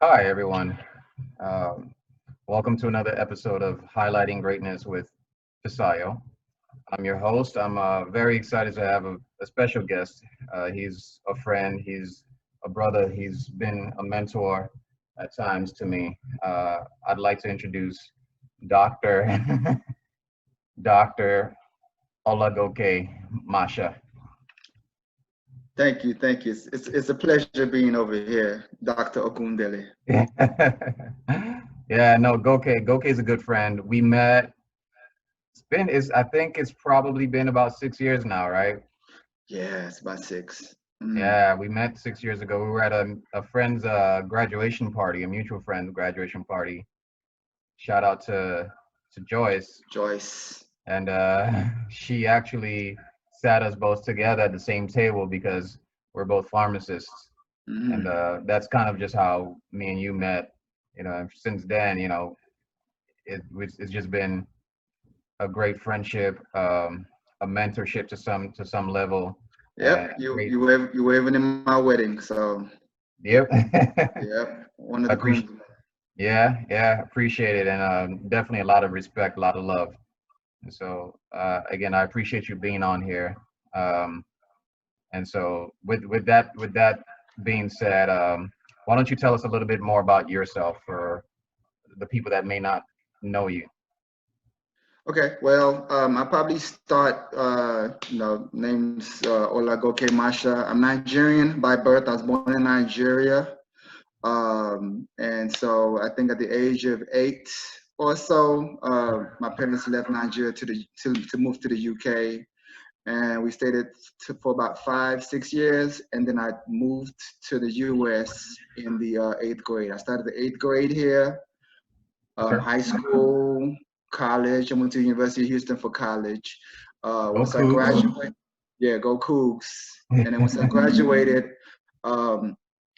Hi, everyone. Um, Welcome to another episode of Highlighting Greatness with Fisayo. I'm your host. I'm very excited to have a special guest. He's a friend, he's a brother, he's been a mentor at times to me. I'd like to introduce Dr. Dr. Goke Masha. Thank you. It's a pleasure being over here, Dr. Okundele. Yeah, no, Goke is a good friend. We met. I think it's probably been about 6 years now, right? Yeah, it's about six. Mm. Yeah, we met 6 years ago. We were at a friend's graduation party, a mutual friend's graduation party. Shout out to Joyce, Joyce. and she actually sat us both together at the same table because we're both pharmacists, and Mm. that's kind of just how me and you met. And since then, it's just been a great friendship, a mentorship to some level, and Yep, you great. you were you were even in my wedding, so Yep. yep, one of I the appreciate. groomsmen. Yeah, appreciate it, and definitely a lot of respect, a lot of love. And so, again, I appreciate you being on here. Um, and so, with that being said, why don't you tell us a little bit more about yourself for the people that may not know you? Okay, well, I probably start. Name's Olagoke Masha. I'm Nigerian by birth. I was born in Nigeria. And so I think at the age of 8 or so, my parents left Nigeria to move to the UK, and we stayed for about 5 6 years, and then I moved to the US in the eighth grade. I started the eighth grade here, Okay. high school, college. I went to the University of Houston for college. Go Once I Cougs. graduated, yeah, go Cougs. And then once I graduated, um,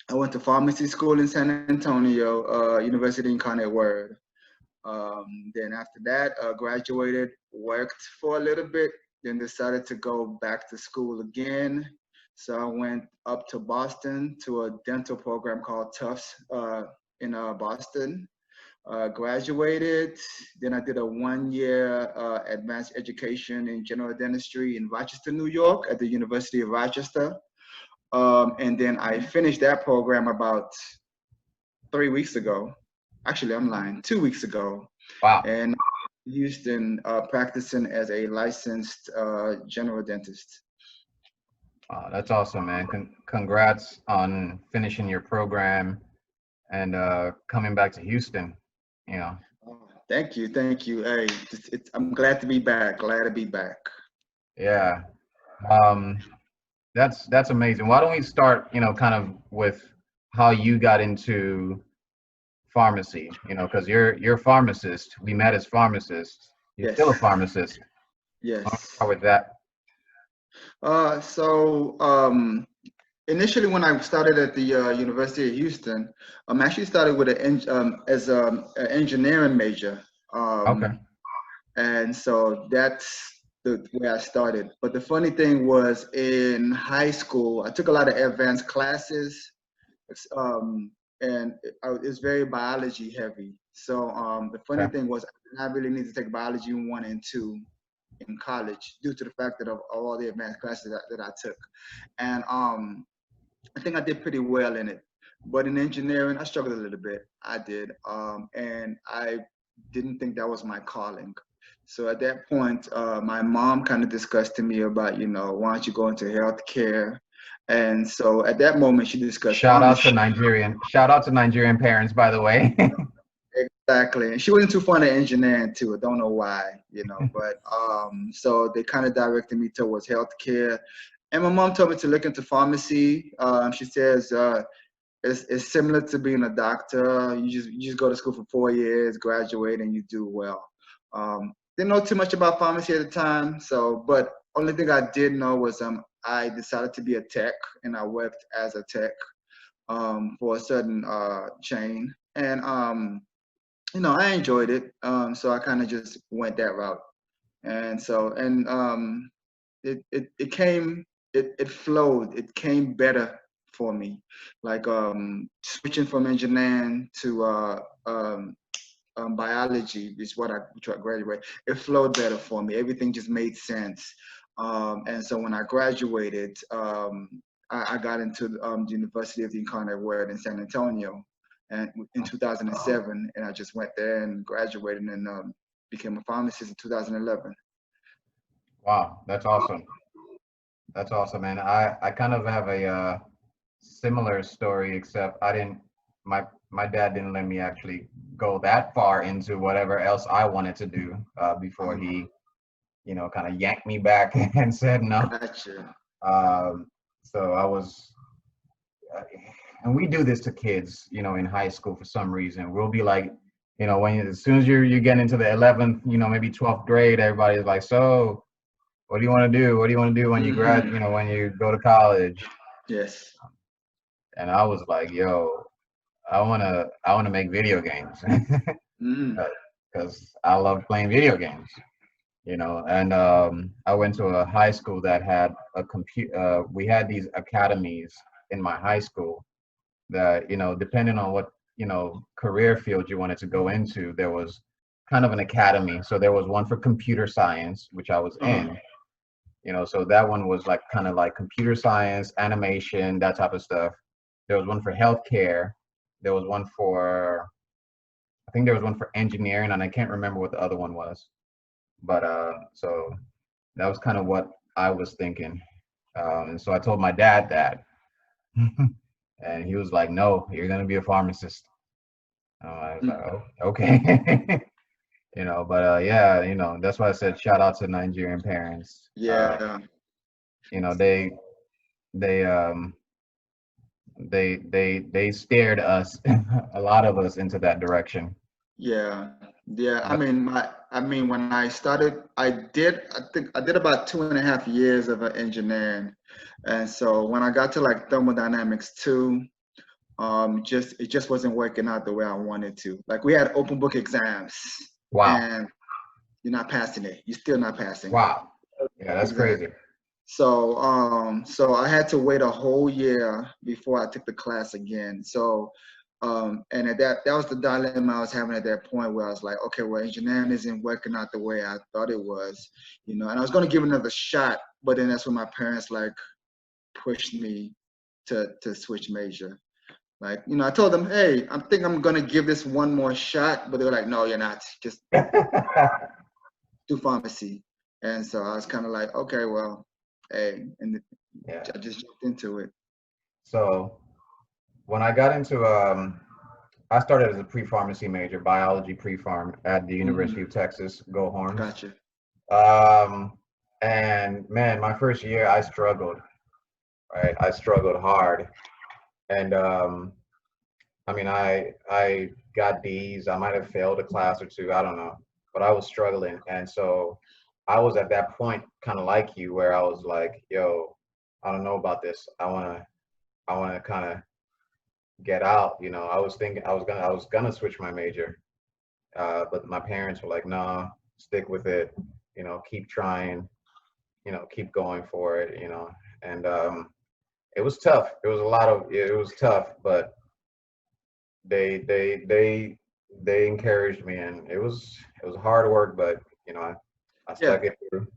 I went to pharmacy school in San Antonio, University Incarnate Word. Then after that, graduated, worked for a little bit, then decided to go back to school again. So I went up to Boston to a dental program called Tufts in Boston. Graduated, then I did a 1 year advanced education in general dentistry in Rochester, New York at the University of Rochester. And then I finished that program about 3 weeks ago. Actually, I'm lying, 2 weeks ago. Wow. And Houston, practicing as a licensed general dentist. Wow, that's awesome, man. Congrats on finishing your program and coming back to Houston. You know, Oh, thank you. Hey, I'm glad to be back. Glad to be back. yeah. Um, that's amazing. Why don't we start, kind of with how you got into pharmacy? Because you're a pharmacist. We met as pharmacists. You're still a Yes, pharmacist. Why don't we yes. start with that? So initially, when I started at the University of Houston, I actually started with as an engineering major. Okay. Um, and so that's the way I started. But the funny thing was, in high school, I took a lot of advanced classes, um, and it's very biology heavy. So the funny Okay. thing was, I did not really need to take biology 1 and 2 in college due to the fact of all the advanced classes that I took. And I think I did pretty well in it. But in engineering, I struggled a little bit. I did. And I didn't think that was my calling. So at that point, my mom kind of discussed to me about, why don't you go into healthcare? And so at that moment, she discussed pharmacy. Shout out to Nigerian parents, by the way. Exactly. And she wasn't too fond of engineering too. I don't know why. But so they kind of directed me towards healthcare. And my mom told me to look into pharmacy. She says it's similar to being a doctor. You just go to school for 4 years, graduate, and you do well. Didn't know too much about pharmacy at the time, but only thing I did know was I decided to be a tech, and I worked as a tech for a certain chain, and I enjoyed it. So I kind of just went that route, and so and it flowed. It came better for me. Like switching from engineering to biology is which I graduated. It flowed better for me. Everything just made sense. And so when I graduated, I got into the University of the Incarnate Word in San Antonio, and in 2007, and I just went there and graduated and became a pharmacist in 2011. Wow, that's awesome. That's awesome, man. I kind of have a similar story, except I didn't. My dad didn't let me actually go that far into whatever else I wanted to do before he, kind of yanked me back and said no. Gotcha. So I was, uh, and we do this to kids, in high school for some reason. We'll be like, as soon as you get into the 11th, maybe 12th grade, everybody's like, so what do you want to do? What do you want to do when you when you go to college? Yes. And I was like, yo, I wanna make video games Mm. because I love playing video games, And I went to a high school that had a we had these academies in my high school that, depending on what, career field you wanted to go into, there was kind of an academy. So there was one for computer science, which I was Uh-huh. in, so that one was like kind of like computer science, animation, that type of stuff. There was one for healthcare. There was one for, I think there was one for engineering, and I can't remember what the other one was. But so that was kind of what I was thinking. And so I told my dad that, and he was like, "No, you're gonna be a pharmacist." I was like, Mm. "Oh, okay." But yeah, that's why I said shout out to Nigerian parents. Yeah. You know, they they um they steered us, a lot of us, into that direction. Yeah, yeah. Uh, I mean, when I started, I think I did about 2.5 years of engineering, and so when I got to like thermodynamics two, it just wasn't working out the way I wanted to. Like we had open book exams, wow, and you're not passing it. You're still not passing. wow, yeah, that's Exactly. crazy. So I had to wait a whole year before I took the class again. So, and at that was the dilemma I was having at that point where I was like, okay, well, engineering isn't working out the way I thought it was, and I was going to give it another shot, but then that's when my parents like pushed me to switch major. Like, I told them, hey, I think I'm going to give this one more shot, but they were like, no, you're not. Just do pharmacy. And so I was kind of like, okay, well, hey, and Yeah. I just jumped into it. So when I got into, I started as a pre-pharmacy major, biology pre-pharm at the University Hmm. of Texas, Go Horns. Gotcha. Um, and man, my first year I struggled, right? I struggled hard. And I mean, I got D's. I might have failed a class or two. I don't know, but I was struggling, and so I was at that point, kind of like you, where I was like, "Yo, I don't know about this. I wanna kind of get out." I was thinking I was gonna switch my major, but my parents were like, "Nah, stick with it. Keep trying. Keep going for it. And it was tough. It was tough, but they encouraged me, and it was hard work, but I Yeah, stuck it through.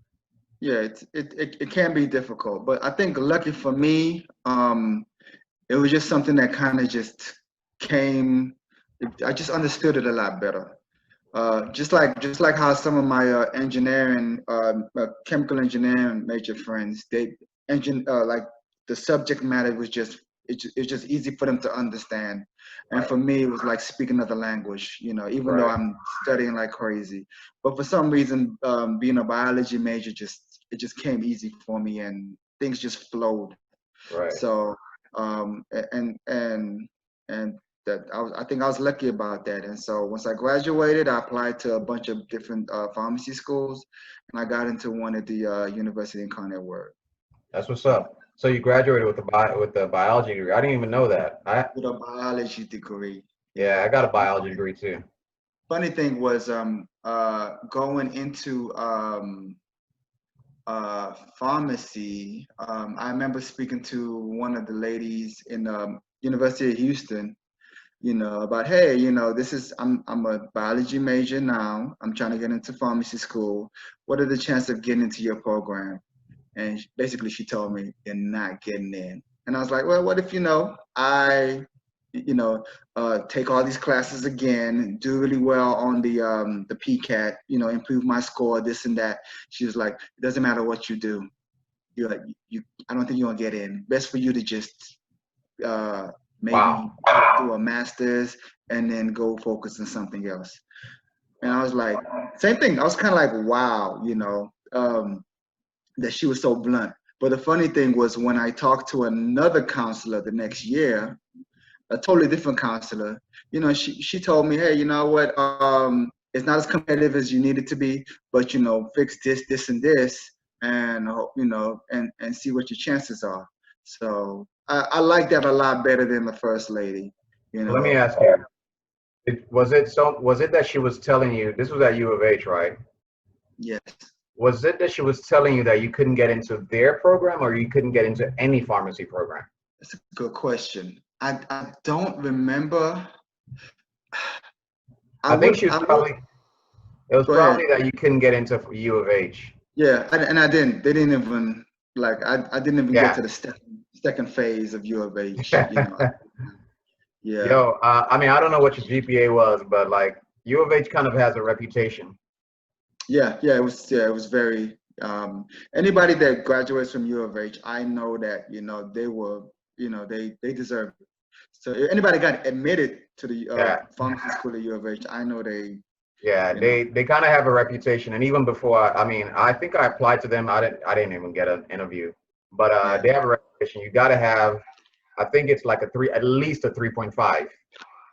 yeah, it can be difficult, but I think lucky for me, it was just something that kind of just came. I just understood it a lot better. Just like how some of my engineering, chemical engineering major friends, like the subject matter was it's just easy for them to understand, and Right, for me it was like speaking another language, even though right, I'm studying like crazy. But for some reason, being a biology major it just came easy for me, and things just flowed. right. So and that I think I was lucky about that. And so once I graduated, I applied to a bunch of different pharmacy schools, and I got into one at the University in Incarnate Word. That's what's So up. So you graduated with the biology degree. I didn't even know that. with a biology degree, Yeah, yeah. I got a biology degree too. Funny thing was going into pharmacy, I remember speaking to one of the ladies in University of Houston, about, hey, this is I'm a biology major now. I'm trying to get into pharmacy school. What are the chances of getting into your program? And basically, she told me you're not getting in. And I was like, well, what if I you know take all these classes again, do really well on the PCAT, improve my score, this and that. She was like, it doesn't matter what you do. You I don't think you're gonna get in. Best for you to just maybe Wow. do a master's and then go focus on something else. And I was like, same thing. I was kind of like, wow, that she was so blunt. But the funny thing was when I talked to another counselor the next year, a totally different counselor, she told me, hey, you know what? It's not as competitive as you need it to be, but fix this, this, and this, and and see what your chances are. So I like that a lot better than the first lady. Let me ask you, was it that she was telling you, this was at U of H, right? Yes. Was it that she was telling you that you couldn't get into their program or you couldn't get into any pharmacy program? That's a good question. I don't remember. I think she was probably, it was Go probably ahead. that you couldn't get into U of H. Yeah, and I didn't. They didn't even I didn't even get Yeah. to the second phase of U of H. Yeah. Yo, I mean, I don't know what your GPA was, but like U of H kind of has a reputation. Yeah. It was very. Anybody that graduates from U of H, I know that they were they deserve it. So if anybody got admitted to the Yeah. pharmacy school at U of H, I know they. Yeah, they kind of have a reputation, and even before, I mean, I think I applied to them. I didn't even get an interview, but Yeah. they have a reputation. You got to have, I think it's like at least a 3.5.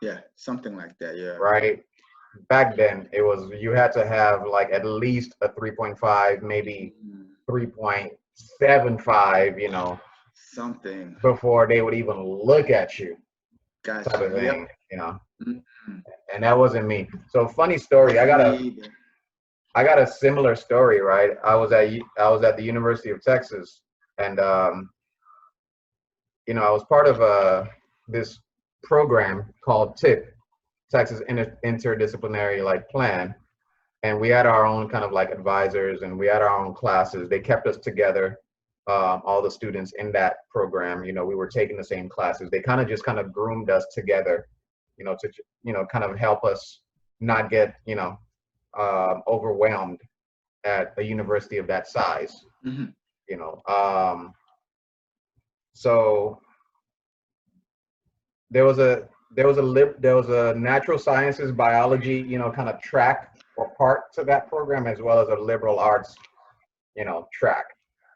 Yeah, something like that. Yeah. Right? Back then, it was you had to have like at least a 3.5, maybe 3.75, Something. before they would even look at you, type Gotcha. of Yep. thing. Mhm. And that wasn't me. So funny story. I got Me a either. I got a similar story, right? I was at the University of Texas, and I was part of this program called TIP, Texas Interdisciplinary like Plan, and we had our own kind of like advisors, and we had our own classes. They kept us together, all the students in that program. We were taking the same classes. They kind of groomed us together, to kind of help us not get overwhelmed at a university of that size. Mhm. you know um so there was a natural sciences biology kind of track or part to that program, as well as a liberal arts track.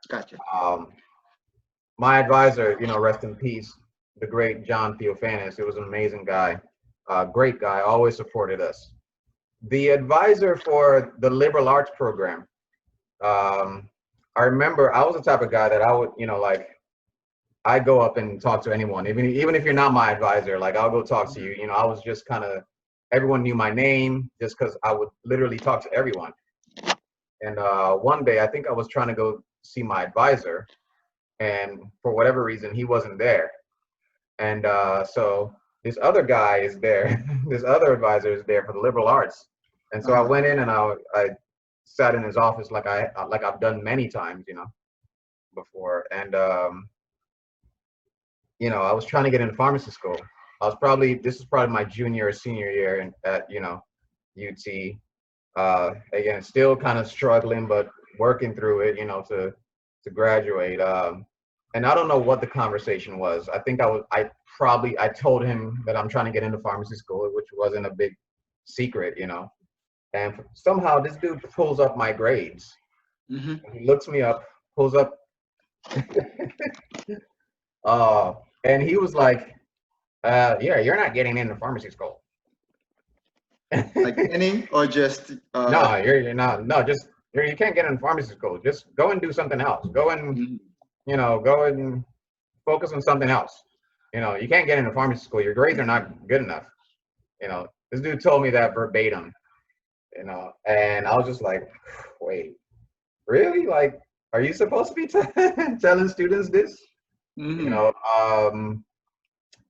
Gotcha. um my advisor, rest in peace, the great John Theophanis. It was an amazing guy, great guy, always supported us. The advisor for the liberal arts program, um I remember I was the type of guy that I would, like, I go up and talk to anyone, even if you're not my advisor. Like, I'll go talk to you. I was just kind of, everyone knew my name just because I would literally talk to everyone. And one day, I think I was trying to go see my advisor, and for whatever reason, he wasn't there. And so this other guy is there. This other advisor is there for the liberal arts. And so I Uh-huh. went in and I sat in his office like I've done many times, before. And I was trying to get into pharmacy school. This is probably my junior or senior year at UT. Again, still kind of struggling, but working through it, to graduate. And I don't know what the conversation was. I think I told him that I'm trying to get into pharmacy school, which wasn't a big secret. And somehow this dude pulls up my grades. Mhm. He looks me up, pulls up, uh, and he was like, yeah, you're not getting into pharmacy school. Like any or just No, you're not. No, just you can't get into pharmacy school. Just go and do something else. mhm. Go and focus on something else. You can't get into pharmacy school. Your grades are not good enough. This dude told me that verbatim. And I was just like, wait, really? Like, are you supposed to be telling students this? You Mm-hmm. know,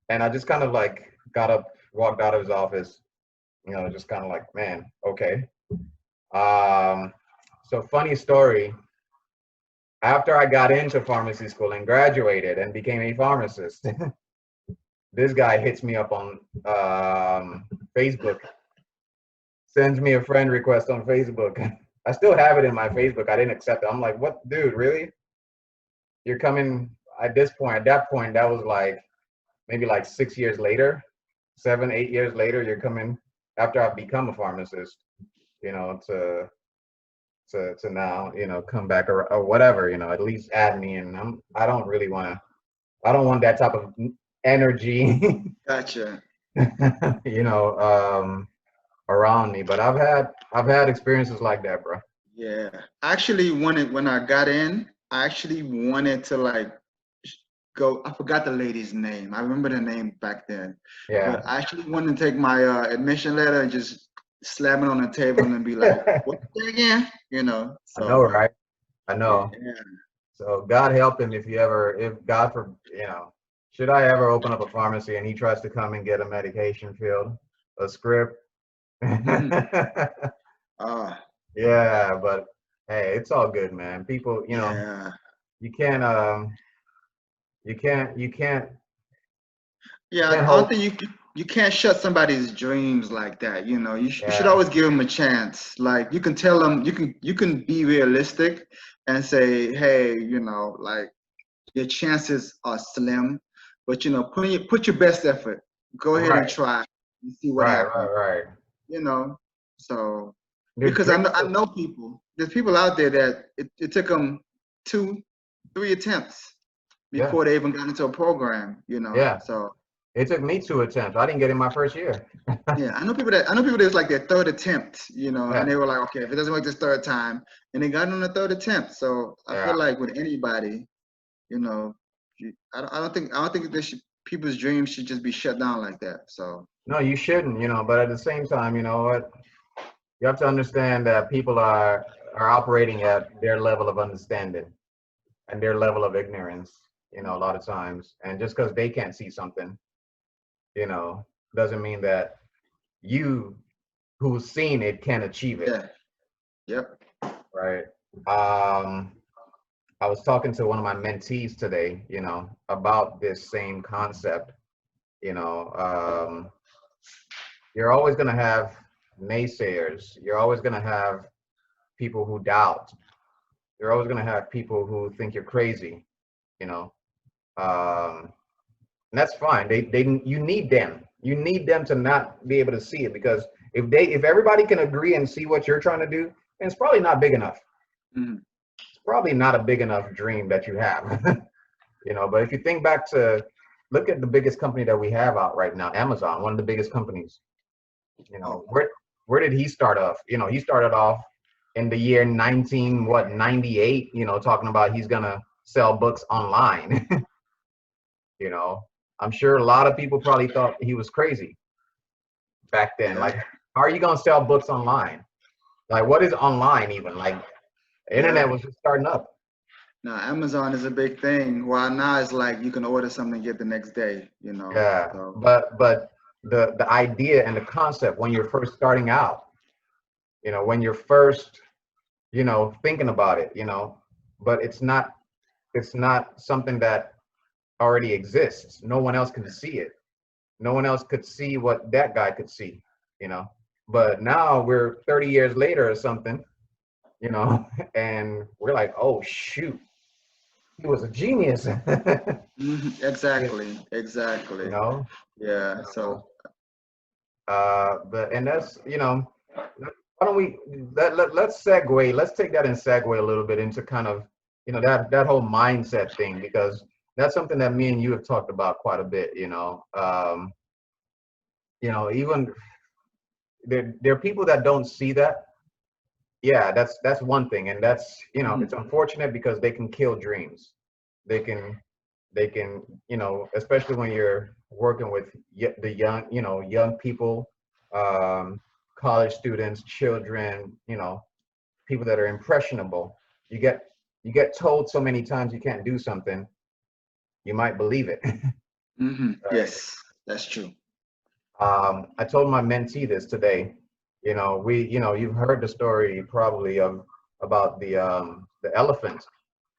and I just kind of like got up, walked out of his office, you know, just kind of like, man, okay. Um, so funny story. After I got into pharmacy school and graduated and became a pharmacist, this guy hits me up on Facebook, sends me a friend request on Facebook. I still have it in my Facebook. I didn't accept it. I'm like, what, dude, really? You're coming at this point, at that point, that was like maybe like 6 years later, 7, 8 years later, you're coming after I've become a pharmacist, you know, to now, you know, come back or whatever, you know, at least add me. And I don't really want to, I don't want that type of energy, Gotcha. you know, around me. But I've had experiences like that, bro. Yeah. I actually wanted when I got in, I actually wanted to like go. I forgot the lady's name. I remember the name back then, Yeah. but I actually wanted to take my admission letter and just slam it on the table and be like, "What again?" You know. I know, So right? I yeah, know. So God help him if you ever, if God for, you know, should I ever open up a pharmacy and he tries to come and get a medication filled, a script. hmm Yeah, but hey, it's all good, man. People, you know, yeah, you can't, you can't yeah. I hold. don't think you can't shut somebody's dreams like that. You know, you should Yeah, always give them a chance. Like you can tell them, you can be realistic and say, hey, you know, like your chances are slim, but you know, put your best effort. Go ahead and right, try and see what right, happens. right, right. You know, so There's because dreams. I know people. There's people out there that it took them 2, 3 attempts Yeah, before they even got into a program. You know, yeah. so It took me 2 attempts. I didn't get in my first year. yeah, I know people that's like their third attempt. You know, and Yeah, they were like, okay, if it doesn't work this third time, and they got it on the third attempt. So I feel yeah. like with anybody, you know, I don't think they should, people's dreams should just be shut down like that. So No, you shouldn't, you know, but at the same time, you know what? You have to understand that people are operating at their level of understanding and their level of ignorance, you know, a lot of times. And just because they can't see something, you know, doesn't mean that you who's seen it can achieve it, yeah, yep. right? Um, I was talking to one of my mentees today, you know, about this same concept. You know, you're always going to have naysayers. You're always going to have people who doubt. You're always going to have people who think you're crazy, you know. Um, and that's fine. You need them. You need them to not be able to see it, because if everybody can agree and see what you're trying to do, then it's probably not big enough. Mhm. It's probably not a big enough dream that you have. You know, but if you think back to, look at the biggest company that we have out right now, Amazon, one of the biggest companies. You know, Oh, where did he start off? You know, he started off in the year 98, you know, talking about he's gonna sell books online. You know, I'm sure a lot of people probably thought he was crazy back then. yeah, Like, how are you gonna sell books online? Like, what is online even? Like, the internet yeah. was just starting up. Now Amazon is a big thing. While now it's like you can order something and get the next day. You know, Yeah, so but the idea and the concept when you're first starting out, you know, when you're first, you know, thinking about it, you know, but it's not something that already exists. No one else can see it. No one else could see what that guy could see, you know. But now we're 30 years later or something, you know, and we're like, oh shoot, he was a genius. You exactly, exactly. know. Yeah. So So but and that's, you know, why don't we let's segue, let's take that and segue a little bit into kind of, you know, that whole mindset thing, because that's something that me and you have talked about quite a bit, you know, even there are people that don't see that. Yeah, that's one thing, and that's, you know, it's mhm. unfortunate because they can kill dreams. They can you know, especially when you're working with the young, you know, young people, um, college students, children, you know, people that are impressionable. You get you get told so many times you can't do something, you might believe it. Right? Yes, that's true. I told my mentee this today. You've heard the story probably of about the elephant,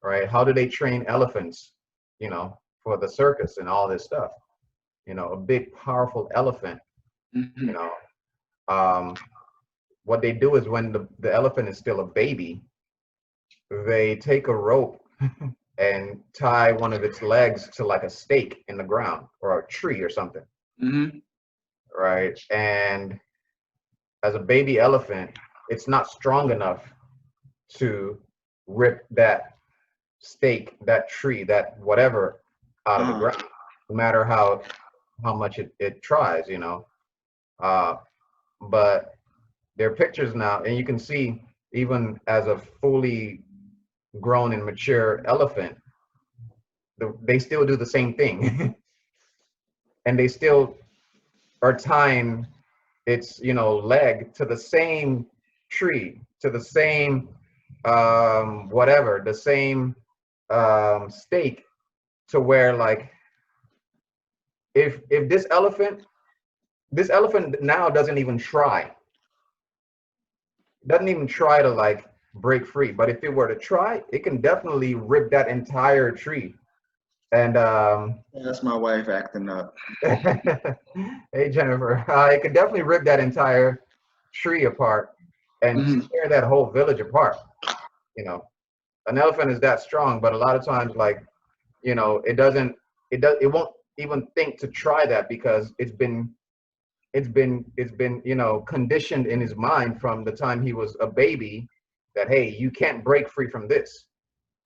right? How do they train elephants, for the circus and all this stuff? A big, powerful elephant, Hmm. you know, um, what they do is when the elephant is still a baby, they take a rope and tie one of its legs to like a stake in the ground or a tree or something, Hmm. right? And as a baby elephant, it's not strong enough to rip that stake, that tree, that whatever out of the Uh, ground, no matter how much it tries, Uh, but there are pictures now, and you can see even as a fully grown and mature elephant, they still do the same thing, and they still are tying its leg to the same tree, to the same whatever, the same stake, to where like if this elephant now doesn't even try to like break free, but if it were to try, it can definitely rip that entire tree. And that's my wife acting up. hey Jennifer, it could definitely rip that entire tree apart and Hmm. tear that whole village apart. You know, an elephant is that strong, but a lot of times, like, it won't even think to try that because it's been conditioned in his mind from the time he was a baby that, hey, you can't break free from this.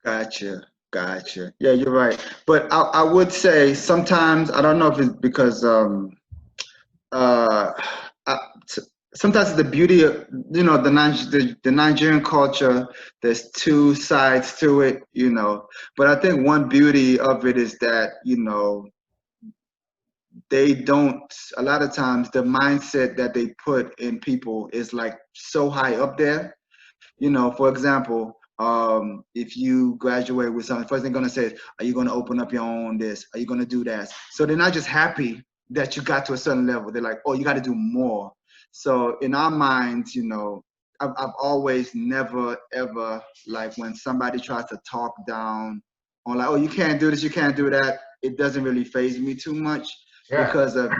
Gotcha. Gotcha. Yeah, you're right. But I would say sometimes, I don't know if it's because uh I, sometimes the beauty of the Nigerian culture, there's two sides to it, but I think one beauty of it is that they don't, a lot of times the mindset that they put in people is like so high up there. For example, if you graduate with something, first thing they're gonna say is, "Are you gonna open up your own this? Are you gonna do that?" So they're not just happy that you got to a certain level. They're like, "Oh, you got to do more." So in our minds, I've always never ever, like, when somebody tries to talk down on, like, "Oh, you can't do this, you can't do that," it doesn't really faze me too much Yeah, because of,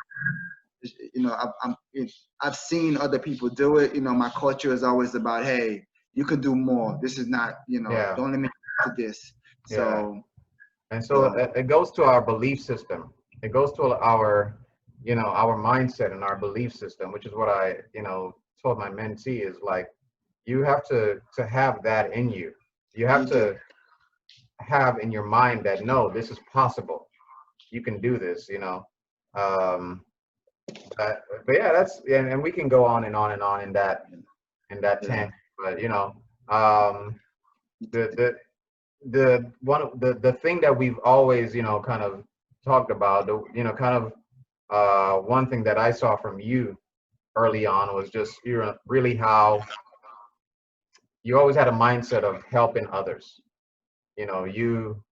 I've seen other people do it. My culture is always about, hey, you can do more. This is not, yeah, don't limit to this. yeah. So, And so so it goes to our belief system. It goes to our mindset and our belief system, which is what I told my mentee is like, you have to have that in you. You have you do. to have in your mind that, no, this is possible. You can do this. Um, but yeah, and we can go on and on and on in that Yeah. tangent. But um, the the the thing that we've always kind of talked about, kind of one thing that I saw from you early on was just really how you always had a mindset of helping others. And you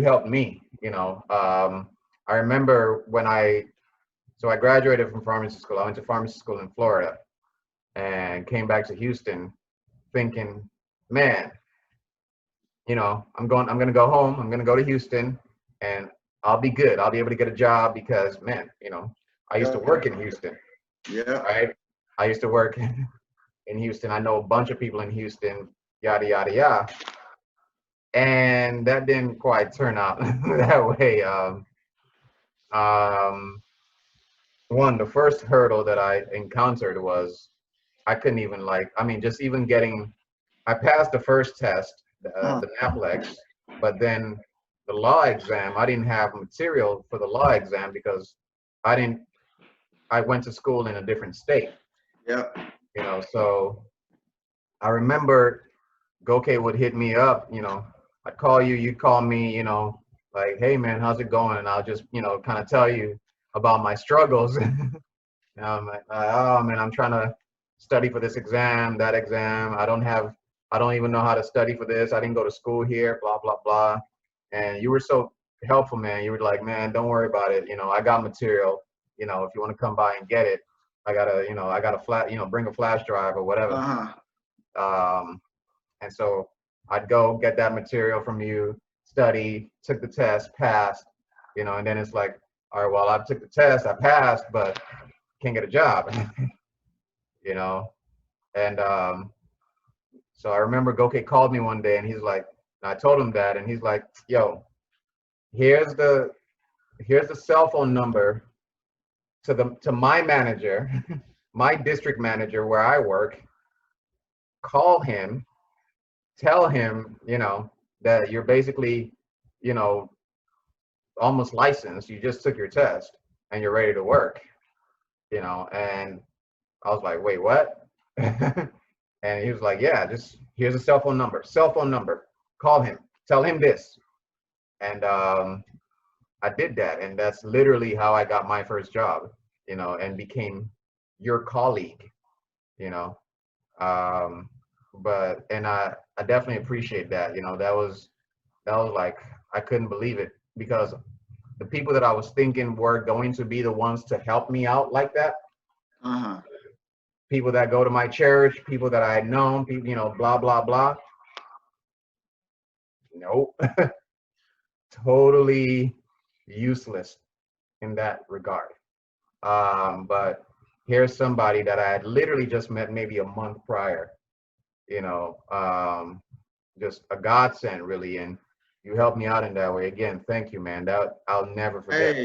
helped me. I remember when I graduated from pharmacy school. I went to pharmacy school in Florida and came back to Houston thinking, man, I'm gonna go home. I'm gonna go to Houston, and I'll be good. I'll be able to get a job because, man, I used to Yeah. work in Houston, Yeah. right? I used to work in Houston. I know a bunch of people in Houston, yada yada yada, and that didn't quite turn out that way. Um, the first hurdle that I encountered was I couldn't even, like, I mean, just even getting. I passed the first test, Uh-huh. the NAPLEX, but then the law exam, I didn't have material for the law exam because I didn't. I went to school in a different state, Yep. So I remember Goke would hit me up, I'd call you, you'd call me, like, hey man, how's it going? And I'll just, kind of tell you about my struggles. I'm like, oh man, I'm trying to study for this exam, that exam. I don't have I don't even know how to study for this. I didn't go to school here, blah, blah, blah. And you were so helpful, man. You were like, man, don't worry about it. You know, I got material. You know, if you want to come by and get it, I got a flat, bring a flash drive or whatever. Uh-huh. And so I'd go get that material from you, study, took the test, passed, and then it's like, all right, well, I took the test, I passed, but can't get a job, you know? And so I remember Goke called me one day and he's like, and I told him that, and he's like, yo, here's the cell phone number to my manager, my district manager where I work. Call him, tell him, that you're basically, almost licensed. You just took your test and you're ready to work, and I was like, wait, what? And he was like, yeah, just here's a cell phone number, call him, tell him this. And I did that. And that's literally how I got my first job, and became your colleague, but I definitely appreciate that. That was like, I couldn't believe it, because the people that I was thinking were going to be the ones to help me out like that, Uh-huh. people that go to my church, people that I had known, people, blah, blah, blah. Nope. Totally useless in that regard. But here's somebody that I had literally just met maybe a month prior, just a godsend, really. And you helped me out in that way. Again, thank you, man. That I'll never forget.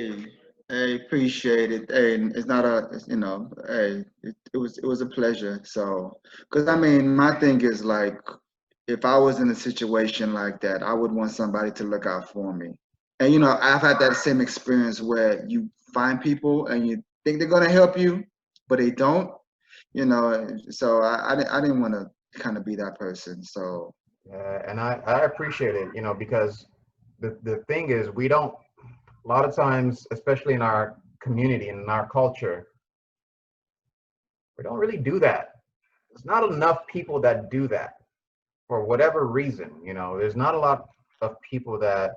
Hey, appreciate it. Hey, it's not hey, it was a pleasure. So, because I mean, my thing is like, if I was in a situation like that, I would want somebody to look out for me. And I've had that same experience where you find people and you think they're gonna help you, but they don't. So I didn't want to kind of be that person. So. And I appreciate it, because the thing is, we don't, a lot of times, especially in our community and in our culture, we don't really do that. There's not enough people that do that for whatever reason. There's not a lot of people that,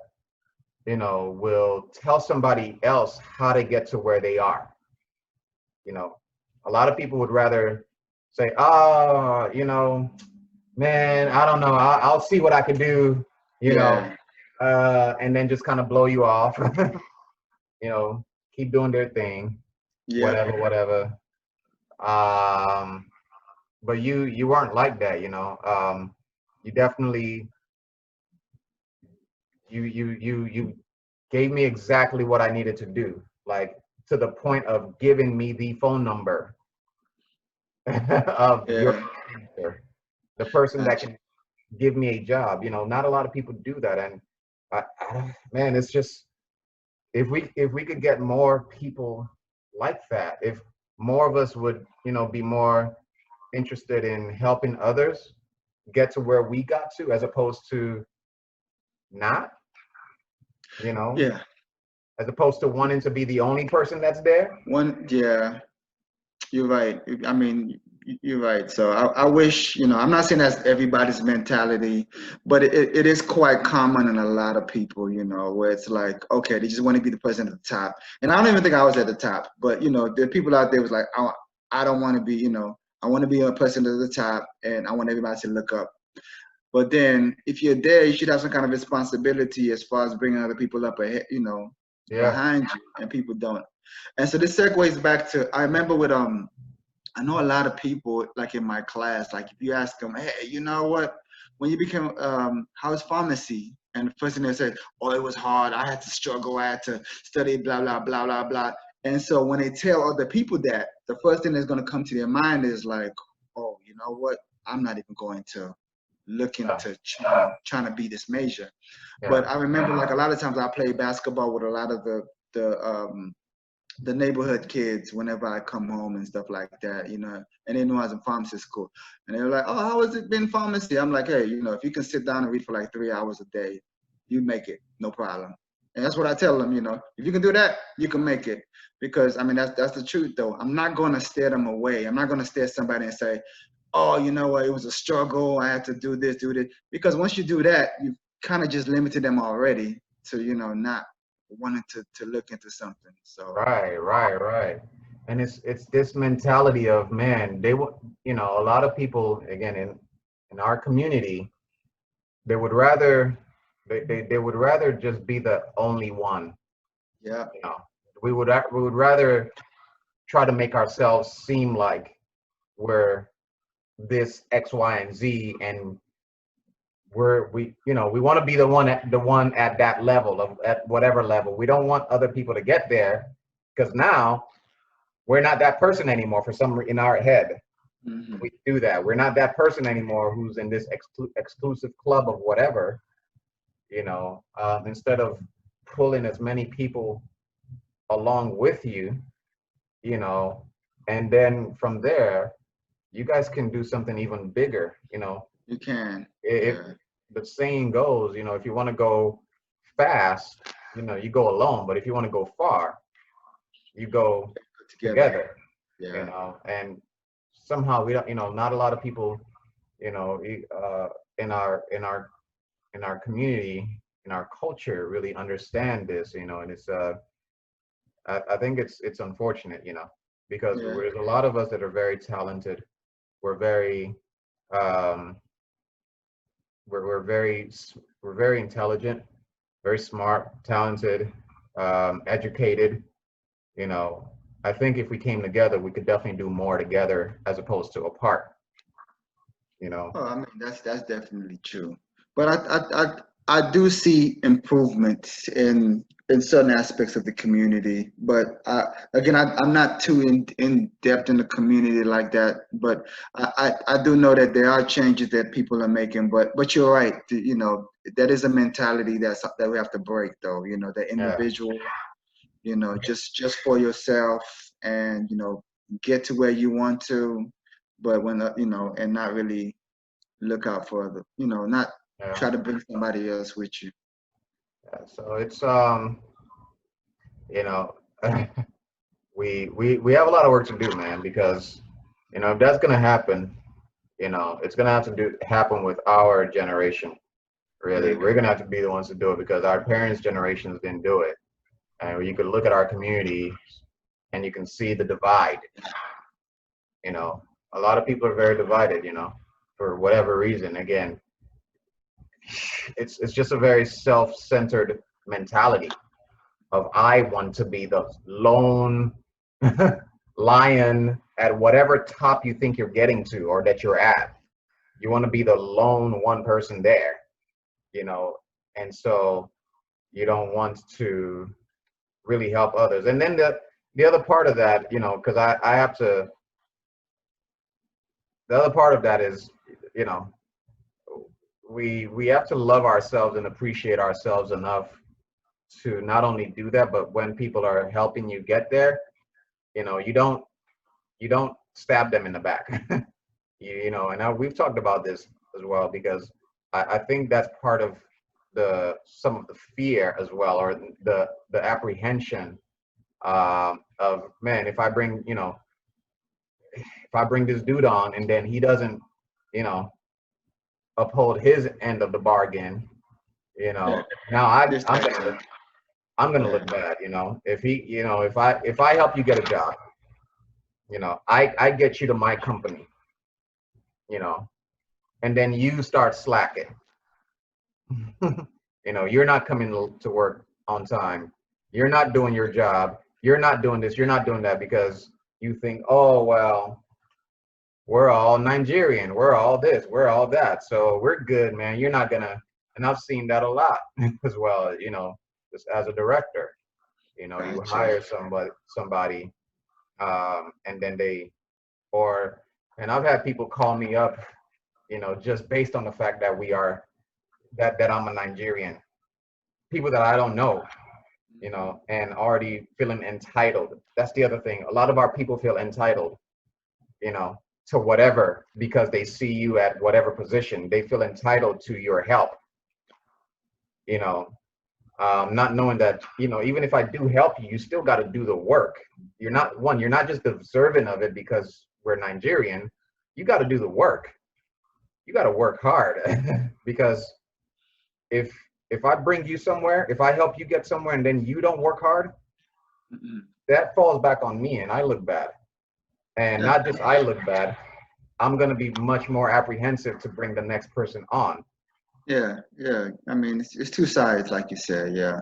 will tell somebody else how to get to where they are. A lot of people would rather say, man, I don't know, I'll see what I can do, Yeah. And then just kind of blow you off, keep doing their thing, Yeah. whatever. But you weren't like that, you definitely, you gave me exactly what I needed to do, like to the point of giving me the phone number of your Yeah. manager, the person that Gotcha. can give me a job. Not a lot of people do that. And man, it's just, if we could get more people like that, if more of us would, be more interested in helping others get to where we got to, as opposed to not, Yeah. as opposed to wanting to be the only person that's there. Yeah, you're right. I mean, you're right. So I wish, I'm not saying that's everybody's mentality, but it is quite common in a lot of people, where it's like, okay, they just want to be the person at the top. And I don't even think I was at the top, but, there are people out there was like, I don't want to be, I want to be a person at the top, and I want everybody to look up. But then if you're there, you should have some kind of responsibility as far as bringing other people up ahead, Yeah. behind you, and people don't. And so this segues back to, I remember with I know a lot of people like in my class, like if you ask them, hey, you know what, when you became how's pharmacy? And the first thing they say, oh, it was hard. I had to struggle. I had to study, blah, blah, blah, blah, blah. And so when they tell other people that, the first thing that's going to come to their mind is like, oh, you know what? I'm not even going to look into trying to be this major. But I remember like a lot of times I played basketball with a lot of the neighborhood kids whenever I come home and stuff like that, and they knew I was in pharmacy school. And they were like, oh, how has it been pharmacy? I'm like, hey, if you can sit down and read for like 3 hours a day, you make it, no problem. And that's what I tell them, if you can do that, you can make it. Because I mean, that's the truth though. I'm not going to steer them away. I'm not going to steer somebody and say, oh, you know what, it was a struggle. I had to do this. Because once you do that, you kind of just limited them already to, not wanting to look into something. So Right, right, right. And it's this mentality of, man, they would, a lot of people, again, in our community, they would rather they would rather just be the only one. yeah, You know, we would rather try to make ourselves seem like we're this X, Y, and Z, and we want to be the one at that level of at whatever level. We don't want other people to get there because now we're not that person anymore. For some in our head, hmm, we do that. We're not that person anymore who's in this exclusive club of whatever. Instead of pulling as many people along with you, you know, and then from there, you guys can do something even bigger. you can, If yeah, the saying goes, if you want to go fast, you go alone, but if you want to go far, you go put together, together, yeah. and somehow we don't, not a lot of people, in our community, in our culture really understand this, and it's I think it's unfortunate, because Yeah. there's a lot of us that are very talented. We're very um, we're very intelligent, very smart, talented, educated. You know, I think if we came together, we could definitely do more together as opposed to apart. You know. Oh, I mean, that's definitely true. But I do see improvement in certain aspects of the community. But again, I'm not too in depth in the community like that. But I do know that there are changes that people are making. But you're right. That is a mentality that we have to break, though. The Yeah. individual. Just for yourself, and get to where you want to. But and not really look out for not Yeah. try to bring somebody else with you. Yeah. So it's you know, we have a lot of work to do, man, because if that's gonna happen, it's gonna have to happen with our generation. Really, Yeah, we're gonna have to be the ones to do it because our parents' generations didn't do it. And you could look at our community and you can see the divide. You know, a lot of people are very divided. For whatever reason. Again, it's just a very self-centered mentality of I want to be the lone lion at whatever top you think you're getting to or that you're at. You want to be the lone one person there, you know, and so you don't want to really help others. And then the other part of that, because I have to, the other part of that is, you know, we have to love ourselves and appreciate ourselves enough to not only do that, but when people are helping you get there, you don't stab them in the back. And we've talked about this as well because I think that's part of some of the fear as well, or the apprehension of, man, if I bring this dude on and then he doesn't, you know, uphold his end of the bargain, yeah. now This I'm type gonna of, look I'm gonna yeah, look bad, if he, if I help you get a job, I get you to my company, you know, and then you start slacking. You're not coming to work on time. You're not doing your job. You're not doing this. You're not doing that because you think, oh, well, we're all Nigerian. We're all this. We're all that. So we're good, man. You're not going to. And I've seen that a lot as well, just as a director. You gotcha. hire somebody, and then and I've had people call me up, just based on the fact that that I'm a Nigerian. People that I don't know, and already feeling entitled. That's the other thing. A lot of our people feel entitled, you know, to whatever because they see you at whatever position. They feel entitled to your help, you know, not knowing that, even if I do help you, you still got to do the work. You're not just observant of it because we're Nigerian. you got to do the work. You got to work hard because if if I bring you somewhere, if I help you get somewhere and then you don't work hard, that falls back on me and I look bad. And not just I look bad, I'm going to be much more apprehensive to bring the next person on. Yeah, yeah. I mean, it's two sides, like you said. Yeah,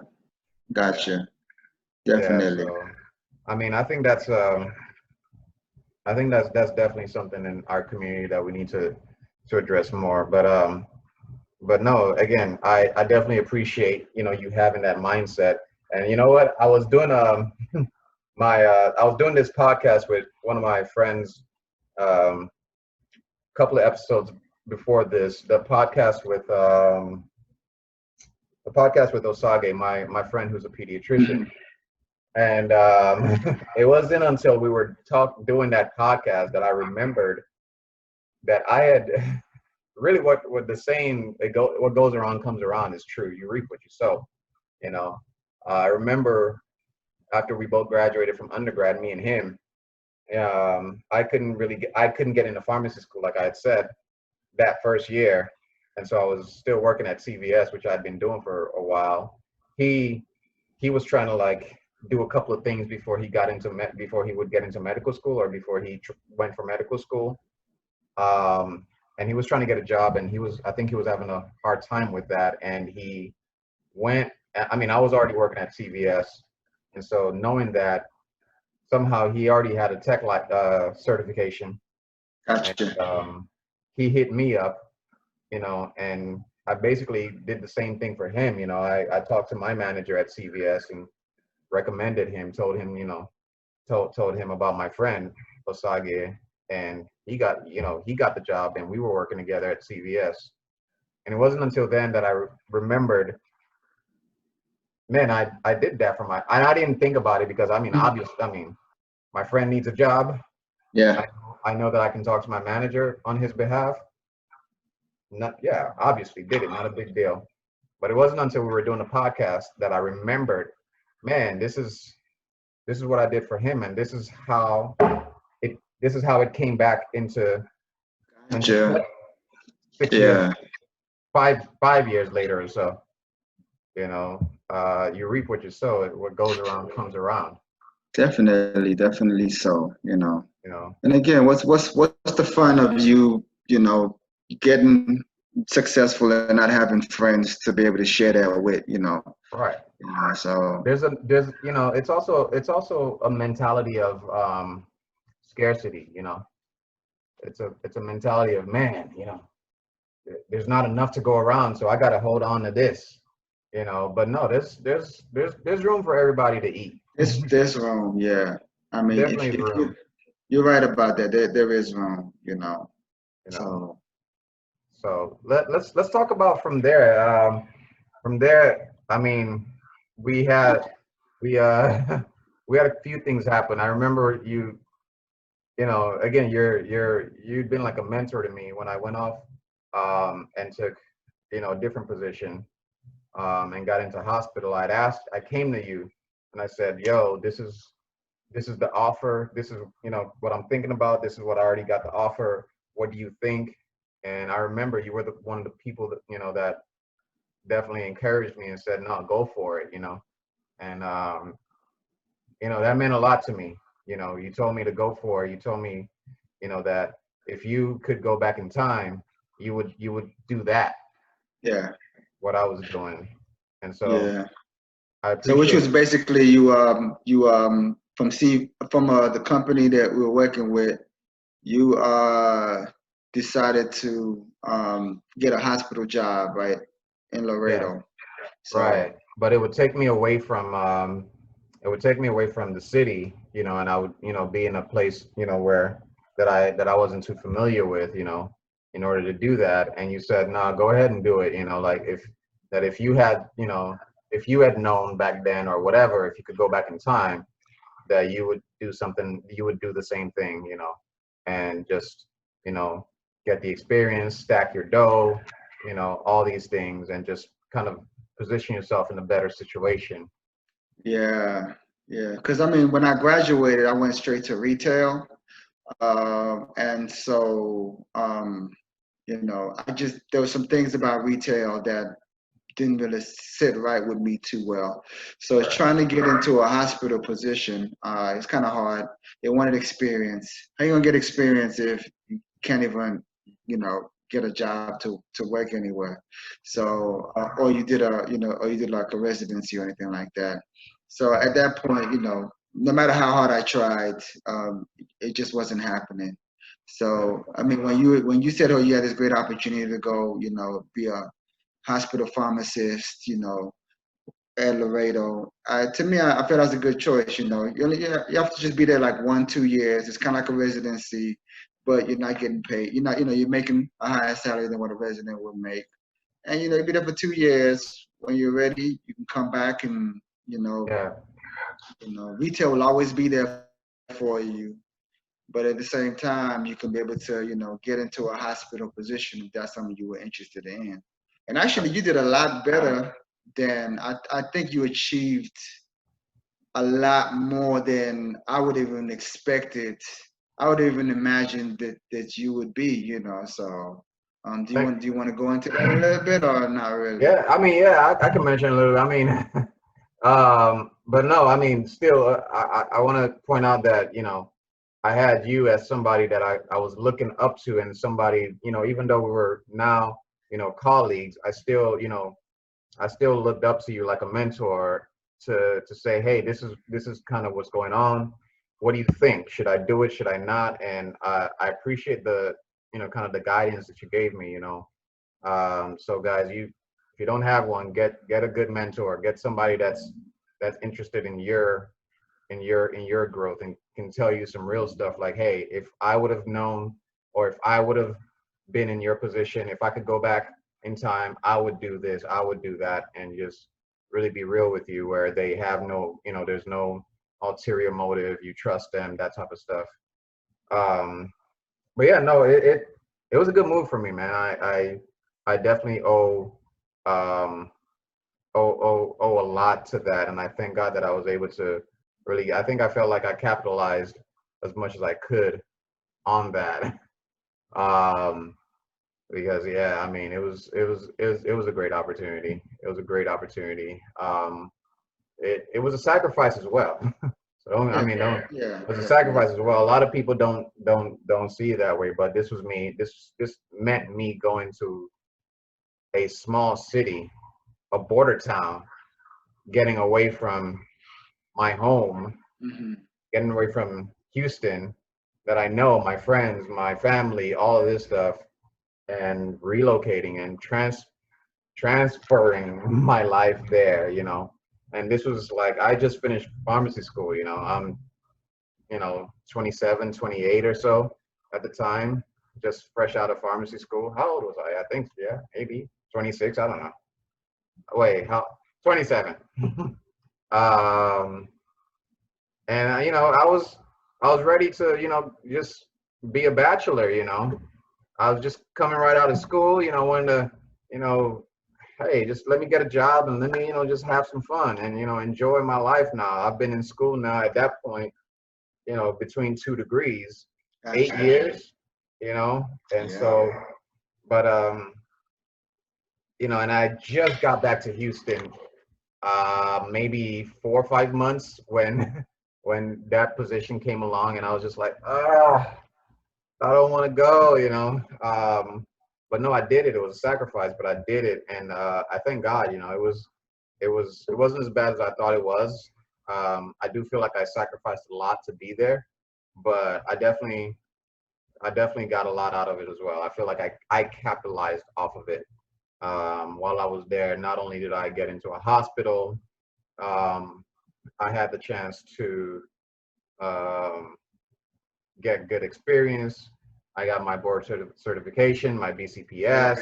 gotcha. Yeah, Definitely. so I mean, I think that's definitely something in our community that we need to address more. But no, again, I definitely appreciate, you know, you having that mindset. And you know what? I was doing I was doing this podcast with one of my friends a couple of episodes before this, the podcast with Osage, my friend who's a pediatrician. And it wasn't until we were doing that podcast that I remembered that I had really what the saying, what goes around comes around is true. You reap what you sow. You know, I remember after we both graduated from undergrad, me and him, I couldn't get into pharmacy school like I had said that first year, and so I was still working at CVS, which I'd been doing for a while. He he was trying to like do a couple of things before he got into before he would get into medical school or before he went for medical school. Um, and he was trying to get a job, and I think he was having a hard time with that, and he went. I mean, I was already working at CVS, and so knowing that somehow he already had a tech certification, Gotcha. and he hit me up, you know, and I basically did the same thing for him. You know, I talked to my manager at CVS and recommended him, told him, you know, told him about my friend Osage, and he got the job, and we were working together at CVS. And it wasn't until then that I remembered, man, I did that for and I didn't think about it because I mean, obviously, I mean, my friend needs a job. Yeah, I know that I can talk to my manager on his behalf. Not, yeah, obviously did it, not a big deal. But it wasn't until we were doing a podcast that I remembered, man, this is what I did for him, and this is how it came back into gotcha. play 6 years, Yeah, 5 years later or so. You know, you reap what you sow. What goes around comes around. definitely, definitely so, you know. You know, And again, what's the fun of you, getting successful and not having friends to be able to share that with, right? so There's you know, it's also a mentality of scarcity. You know, it's a mentality of, man, you know, there's not enough to go around, so I got to hold on to this. You know, but no, there's room for everybody to eat. there's room, yeah. I mean, Definitely is if room. you're right about that, there is room, You know, So so let's talk about from there. From there, I mean, we had we we had a few things happen. I remember you know, again, you'd been like a mentor to me when I went off and took, you know, a different position and got into hospital. I came to you and I said, yo, this is the offer. This is, you know, what I'm thinking about. This is what I already got the offer. What do you think? And I remember you were one of the people that, you know, that definitely encouraged me and said, no, go for it, you know. And you know, that meant a lot to me. You know, you told me to go for it. You told me, you know, that if you could go back in time, you would do that, yeah, what I was doing. And so yeah. I So which appreciate. was basically you from the company that we were working with, you decided to get a hospital job, right, in Yes, Laredo. So right. But it would take me away from the city, you know, and I would, you know, be in a place, you know, where that I wasn't too familiar with, you know, in order to do that. And you said, no, go ahead and do it, you know, like if you had, you know, if you had known back then or whatever, if you could go back in time, that you would do something, you would do the same thing, you know, and just, you know, get the experience, stack your dough, you know, all these things, and just kind of position yourself in a better situation. yeah, yeah. Because I mean, when I graduated, I went straight to retail. And so, you know, there were some things about retail that didn't really sit right with me too well. So it's Right. trying to get into a hospital position. It's kind of hard. They wanted experience. How you gonna get experience if you can't even, you know, get a job to work anywhere? So, or you did a, you know, or you did like a residency or anything like that. So at that point, you know, no matter how hard I tried, it just wasn't happening. Yeah. So I mean, when you said, oh, you had this great opportunity to go, you know, be a hospital pharmacist, you know, at Laredo. To me, I felt that was a good choice. You know, you have to just be there like 1, 2 years. It's kind of like a residency, but you're not getting paid. You're not, you know, you're making a higher salary than what a resident would make. And you know, you be there for 2 years. When you're ready, you can come back and Yeah. you know, retail will always be there for you. But at the same time, you can be able to, you know, get into a hospital position if that's something you were interested in. And actually, you did a lot better than I think you achieved a lot more than I would even expected. I would even imagine that you would be, you know. So, Thank, do you want to go into that a little bit or not really? yeah. I mean, yeah, I can mention a little. I mean, but no, I mean, still, I want to point out that, you know, I had you as somebody that I was looking up to, and somebody, you know, even though we were now, you know, colleagues, I still, you know, I still looked up to you like a mentor to say, hey, this is kind of what's going on. What do you think? Should I do it? Should I not? And I appreciate the, you know, kind of the guidance that you gave me, you know. So guys, if you don't have one, get a good mentor, get somebody that's interested in your growth and can tell you some real stuff like, hey, if I would have known, or if I would have been in your position, if I could go back in time, I would do this, I would do that, and just really be real with you, where they have no, you know, there's no ulterior motive, you trust them, that type of stuff. um but yeah, no, it was a good move for me, man. I definitely um owe a lot to that, and I thank God that I was able to really. I think I felt like I capitalized as much as I could on that. Um, because yeah, I mean, it was a great opportunity. It was a great opportunity. It was a sacrifice as well. So I Yeah, mean, don't. yeah, It was a definitely. sacrifice as well. A lot of people don't see it that way, but this was me. This meant me going to a small city, a border town, getting away from my home, Hmm. getting away from Houston, that I know, my friends, my family, all of this stuff, and relocating and transferring my life there, you know. And this was like, I just finished pharmacy school, you know. I'm, you know, 27, 28 or so at the time, just fresh out of pharmacy school. How old was I? I think, yeah, maybe 26. I don't know. Wait, how? 27. um, and you know, I was ready to, you know, just be a bachelor, you know. I was just coming right out of school, you know, wanting to, you know, hey, just let me get a job and let me, you know, just have some fun and, you know, enjoy my life now. I've been in school now at that point, you know, between 2 degrees, eight Gotcha. years, you know. And Yeah. so, but you know, and I just got back to Houston maybe 4 or 5 months when when that position came along, and I was just like, ah, I don't want to go, you know. But no, I did it. It was a sacrifice, but I did it, and I thank God. You know, it wasn't as bad as I thought it was. I do feel like I sacrificed a lot to be there, but I definitely got a lot out of it as well. I feel like I capitalized off of it while I was there. Not only did I get into a hospital, um, I had the chance to um, get good experience. I got my board certification, my Yep. BCPS,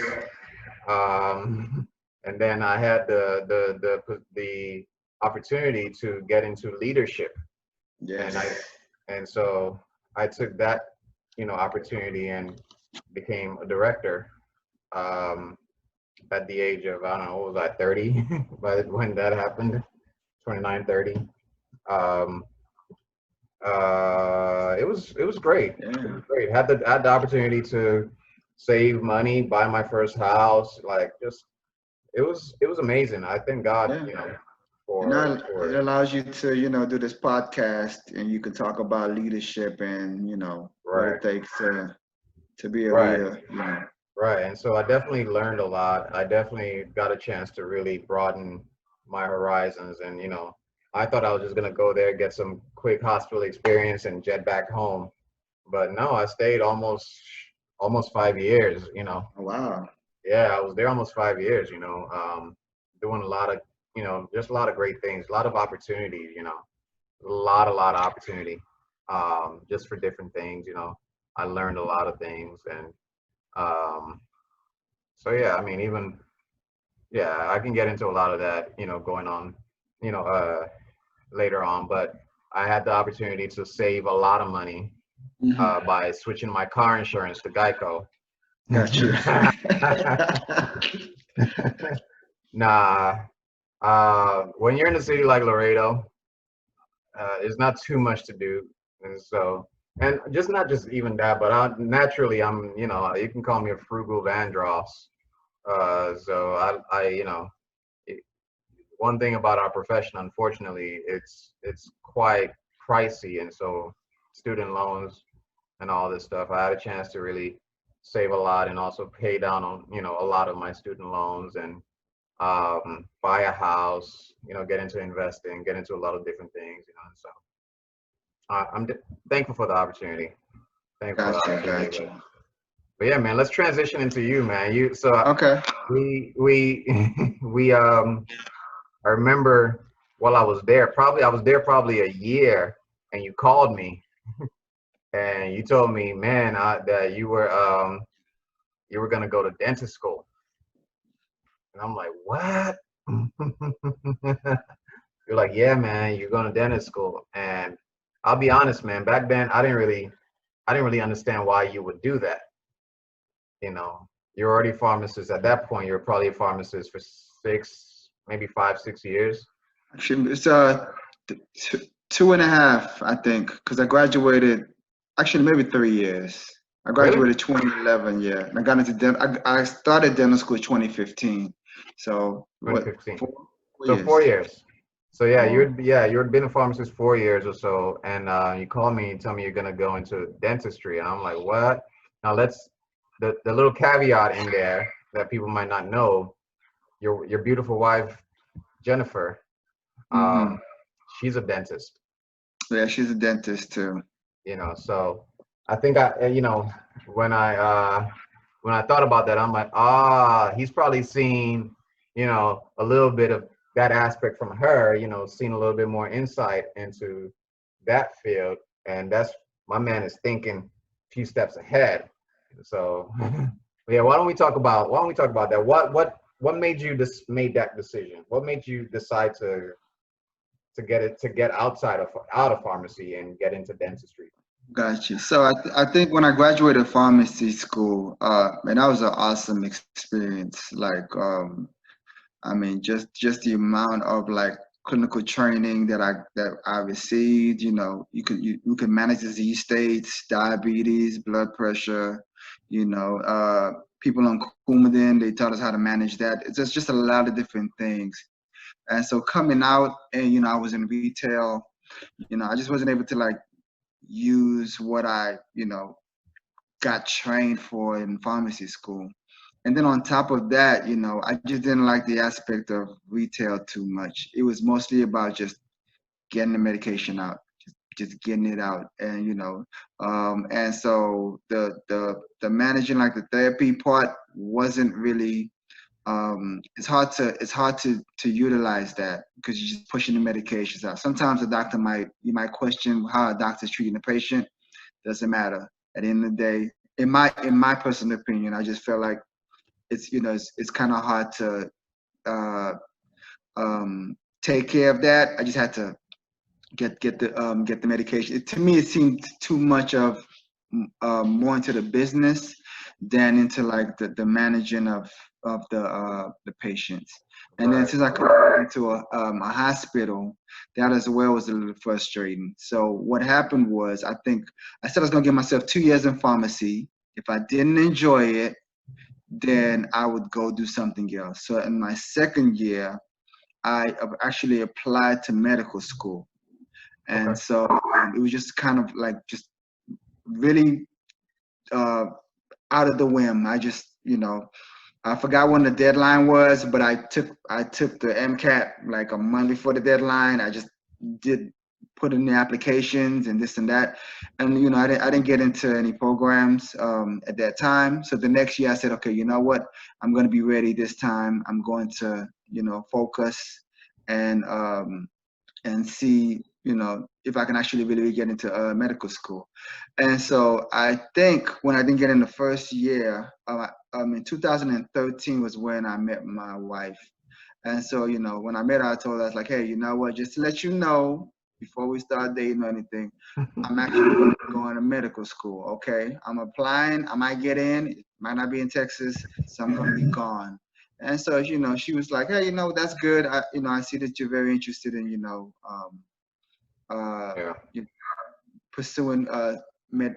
and then I had the opportunity to get into leadership, and Yes. so I took that, you know, opportunity and became a director um, at the age of, I don't know, what was I, 30 by when that happened, 29, 30. Um, It was great. It Yeah, was great. Had the opportunity to save money, buy my first house. Like just it was amazing. I thank God, yeah. And for now it for allows you to, do this podcast, and you can talk about leadership and, what right, it takes to be a right, leader. right. And so I definitely learned a lot. I definitely got a chance to really broaden my horizons. And I thought I was just gonna go there, get some quick hospital experience, and jet back home. But no, I stayed almost 5 years. Oh, wow. Yeah, I was there almost 5 years. Doing a lot of just a lot of great things, a lot of opportunities. A lot of opportunity, just for different things. I learned a lot of things, and um, so yeah, I mean, even yeah, I can get into a lot of that, going on, you know, uh, later on. But I had the opportunity to save a lot of money Hmm. by switching my car insurance to Geico. Got you. Nah, when you're in a city like Laredo, there's not too much to do, and so, and just not just even that, but naturally, you can call me a frugal Vandross. So it, one thing about our profession, unfortunately, it's quite pricey, and so student loans and all this stuff. I had a chance to really save a lot and also pay down on a lot of my student loans and buy a house, get into investing, get into a lot of different things, and so thankful for the opportunity. Thankful for the Gotcha, opportunity, gotcha. but yeah, man, let's transition into you, man. Okay. We we I remember while I was there probably a year, and you called me and you told me, man, that you were gonna go to dentist school, and I'm like, what? You're like, yeah, man, you're going to dentist school, and I'll be honest, man. Back then, I didn't really understand why you would do that. You're already a pharmacist at that point. You're probably a pharmacist for maybe 5, 6 years. Actually, it's two and a half, I think, because I graduated. Actually, maybe 3 years. I Really? graduated 2011. Yeah, and I got into I started dental school 2015. So what? 2015. Four So years. 4 years. So yeah, Or you'd been a pharmacist 4 years or so, and you call me and tell me you're gonna go into dentistry, and I'm like, what? Now let's the little caveat in there that people might not know. Your beautiful wife Jennifer, hmm. um, she's a dentist. Yeah, she's a dentist too. So I think when I when I thought about that, I'm like, he's probably seen a little bit of that aspect from her, seen a little bit more insight into that field, and that's my man is thinking a few steps ahead. So yeah, why don't we talk about that? What made you made that decision? What made you decide to get out of pharmacy and get into dentistry? Gotcha. So I think when I graduated pharmacy school, man, that was an awesome experience. Like, I mean, just the amount of like clinical training that I received. You can manage disease states, diabetes, blood pressure. People on Coumadin, they taught us how to manage that. It's just a lot of different things. And so coming out, and I was in retail. I just wasn't able to like use what I got trained for in pharmacy school. And then on top of that, I just didn't like the aspect of retail too much. It was mostly about just getting the medication out, just getting it out, and and so the managing like the therapy part wasn't really. It's hard to utilize that because you're just pushing the medications out. Sometimes the doctor might question how a doctor's treating the patient. Doesn't matter. At the end of the day, in my personal opinion, I just feel like it's kind of hard to uh, take care of that. I just had to get the medication. To me, it seemed too much of more into the business than into like the managing of the patients. And then Right. since I come into a hospital, that as well was a little frustrating. So what happened was, I said I was gonna give myself 2 years in pharmacy. If I didn't enjoy it, then I would go do something else. So in my second year, I actually applied to medical school. Okay. And so it was just kind of like just really uh, out of the whim. I just, I forgot when the deadline was, but I took the MCAT like a month before the deadline. I just did put in the applications and this and that, and I didn't get into any programs at that time. So the next year I said, okay, you know what? I'm going to be ready this time. I'm going to focus and see if I can actually really get into medical school. And so I think when I didn't get in the first year, in 2013 was when I met my wife. And so when I met her, I told her, I was like, hey, you know what, just to let you know before we start dating or anything, I'm actually going to go into medical school. Okay, I'm applying, I might get in, it might not be in Texas, so I'm going to be gone. And so she was like, hey, that's good. I see that you're very interested in uh, Yeah. you know, pursuing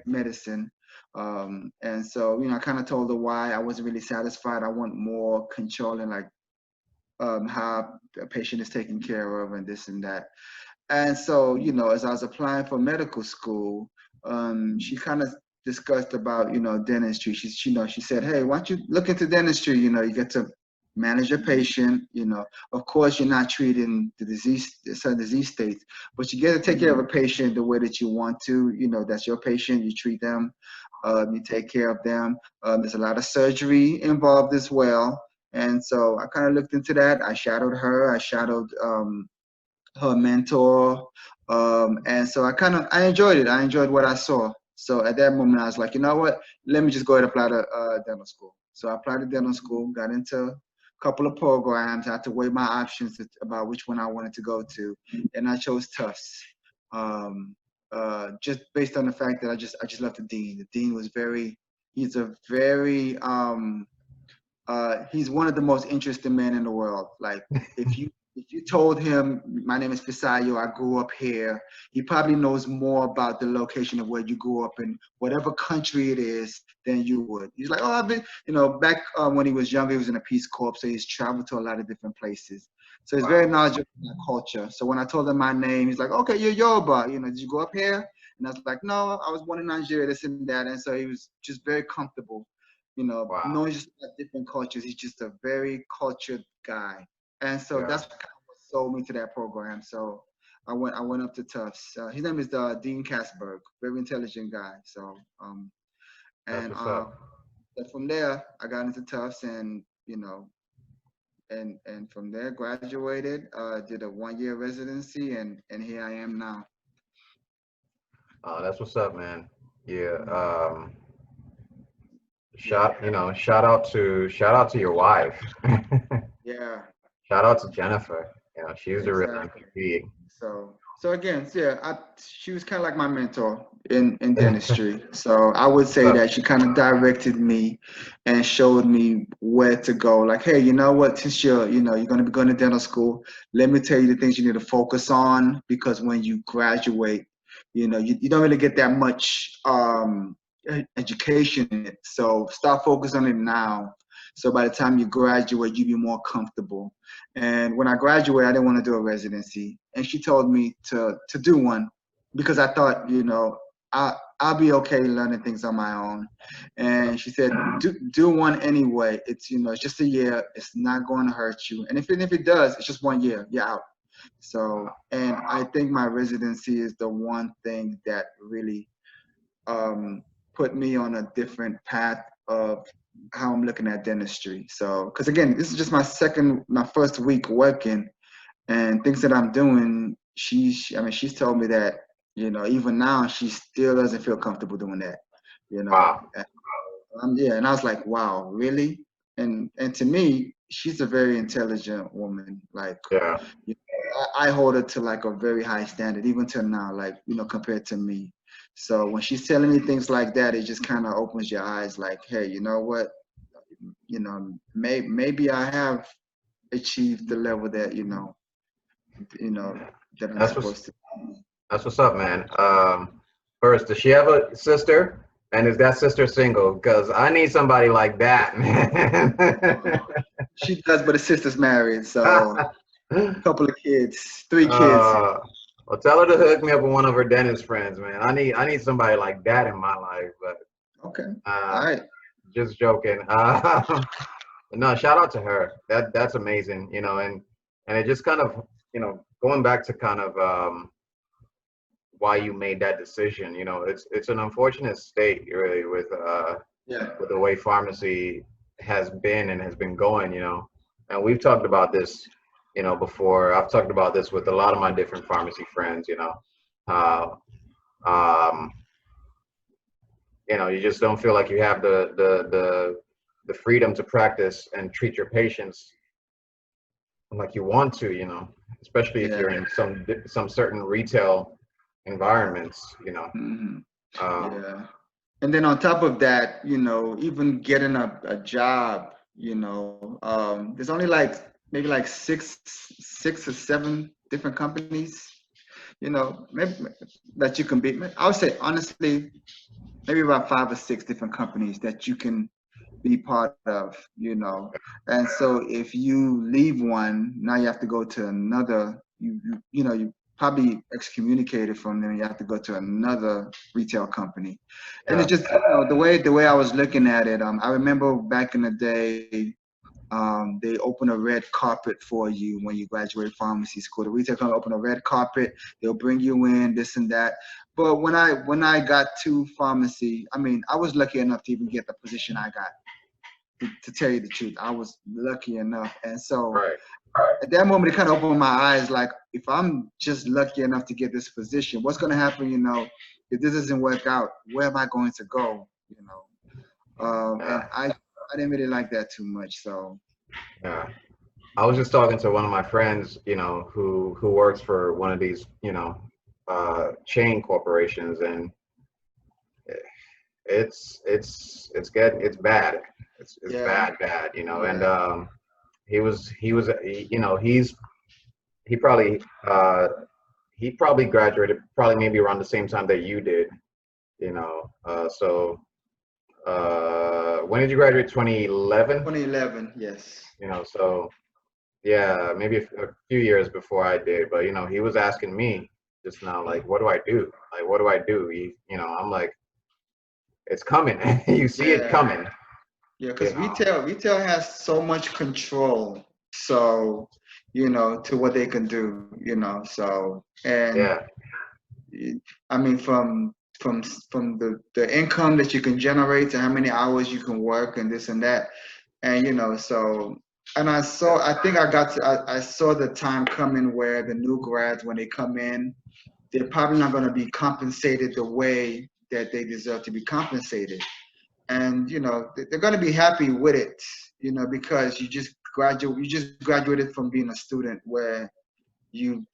medicine. And so I kind of told her why I wasn't really satisfied. I want more control and like how a patient is taken care of and this and that. And so, as I was applying for medical school, she kind of discussed about, dentistry. She said, hey, why don't you look into dentistry? You get to manage a patient. Of course, you're not treating the disease, certain disease states, but you get to take care of a patient the way that you want to. That's your patient. You treat them, you take care of them. There's a lot of surgery involved as well. And so I kind of looked into that. I shadowed her. I shadowed her mentor. And so I enjoyed it. I enjoyed what I saw. So at that moment, I was like, you know what? Let me just go ahead and apply to dental school. So I applied to dental school, got into a couple of programs. I had to weigh my options about which one I wanted to go to, and I chose Tufts. Just based on the fact that I just love the dean. The dean was he's a very he's one of the most interesting men in the world. Like if you told him my name is Fisayo, I grew up here, he probably knows more about the location of where you grew up in whatever country it is than you would. He's like, oh, I've been, back when he was younger, he was in a Peace Corps, so he's traveled to a lot of different places. So he's very Wow. knowledgeable in that culture. So when I told him my name, he's like, okay, you're Yoruba. Did you grow up here? And I was like, no, I was born in Nigeria, this and that. And so he was just very comfortable Wow. knowing just about different cultures. He's just a very cultured guy. And so Yeah. that's kind of what sold me to that program. So I went up to Tufts. His name is Dean Kasberg, very intelligent guy. So That's and what's up. from there I got into Tufts and and from there graduated, did a 1 year residency and here I am now. That's what's up, man. Yeah. Yeah, Shout out to your wife. yeah, Shout out to Jennifer. She's a real exactly. MVP. So again, so yeah, she was kind of like my mentor in dentistry. So I would say So, that she kind of directed me and showed me where to go. Like, hey, you know what? Since you're going to be going to dental school, let me tell you the things you need to focus on because when you graduate, you don't really get that much education in it. So start focusing on it now. So by the time you graduate, you be more comfortable. And when I graduated, I didn't want to do a residency, and she told me to do one because I thought, I'll be okay learning things on my own. And she said, do one anyway. It's just a year. It's not going to hurt you. And if it does, it's just 1 year. You're out. So, and I think my residency is the one thing that really put me on a different path of how I'm looking at dentistry. So, because again, this is just my first week working, and things that I'm doing. She's told me that even now she still doesn't feel comfortable doing that. wow. Yeah, and I was like, wow, really? And to me, she's a very intelligent woman. Like, Yeah. I hold her to like a very high standard, even till now, like, compared to me. So when she's telling me things like that, it just kind of opens your eyes like, hey, you know what? Maybe I have achieve the level that you know that I'm That's what's supposed to. that's what's up, man. First, does she have a sister? And is that sister single? Because I need somebody like that, man. She does, but her sister's married, so a couple of kids, 3 kids. uh, well, tell her to hook me up with one of her dentist friends, man. I need somebody like that in my life. But Okay, all uh, right. just joking. No, shout out to her. That's amazing, and it just kind of, going back to kind of why you made that decision. It's an unfortunate state, really, Yeah. with the way pharmacy has been and has been going. And we've talked about this, before. I've talked about this with a lot of my different pharmacy friends. Uh, um, you just don't feel like you have the freedom to practice and treat your patients like you want to, especially if Yeah. you're in some certain retail environments. Hmm. Um, Yeah. And then on top of that, even getting a job, there's only like maybe like six or seven different companies, maybe that you can be. I would say honestly, maybe about 5 or 6 different companies that you can be part of, And so if you leave one, now you have to go to another. You probably excommunicated from them. You have to go to another retail company, and yeah, it's just the way I was looking at it. I remember back in the day. They open a red carpet for you when you graduate pharmacy school. The retail company open a red carpet. They'll bring you in, this and that. But when I got to pharmacy, I mean, I was lucky enough to even get the position I got. To tell you the truth, I was lucky enough, and so right. at that moment, it kind of opened my eyes. Like, if I'm just lucky enough to get this position, what's going to happen? If this doesn't work out, where am I going to go? And Yeah, I didn't really like that too much. So yeah. I was just talking to one of my friends, who works for one of these, chain corporations, and it's bad. It's yeah, bad, and yeah, he probably graduated probably maybe around the same time that you did, so when did you graduate? 2011. 2011, yes. So yeah, maybe a few years before I did. But he was asking me just now, like, what do I do? Like, what do I do? I'm like, it's coming. You see it Yeah, coming. yeah, You because know. retail has so much control. So, to what they can do, So, and Yeah, I mean, from the income that you can generate to how many hours you can work and this and that, and so. And I think I saw the time coming where the new grads, when they come in, they're probably not going to be compensated the way that they deserve to be compensated. And they're going to be happy with it, because you just graduated from being a student where you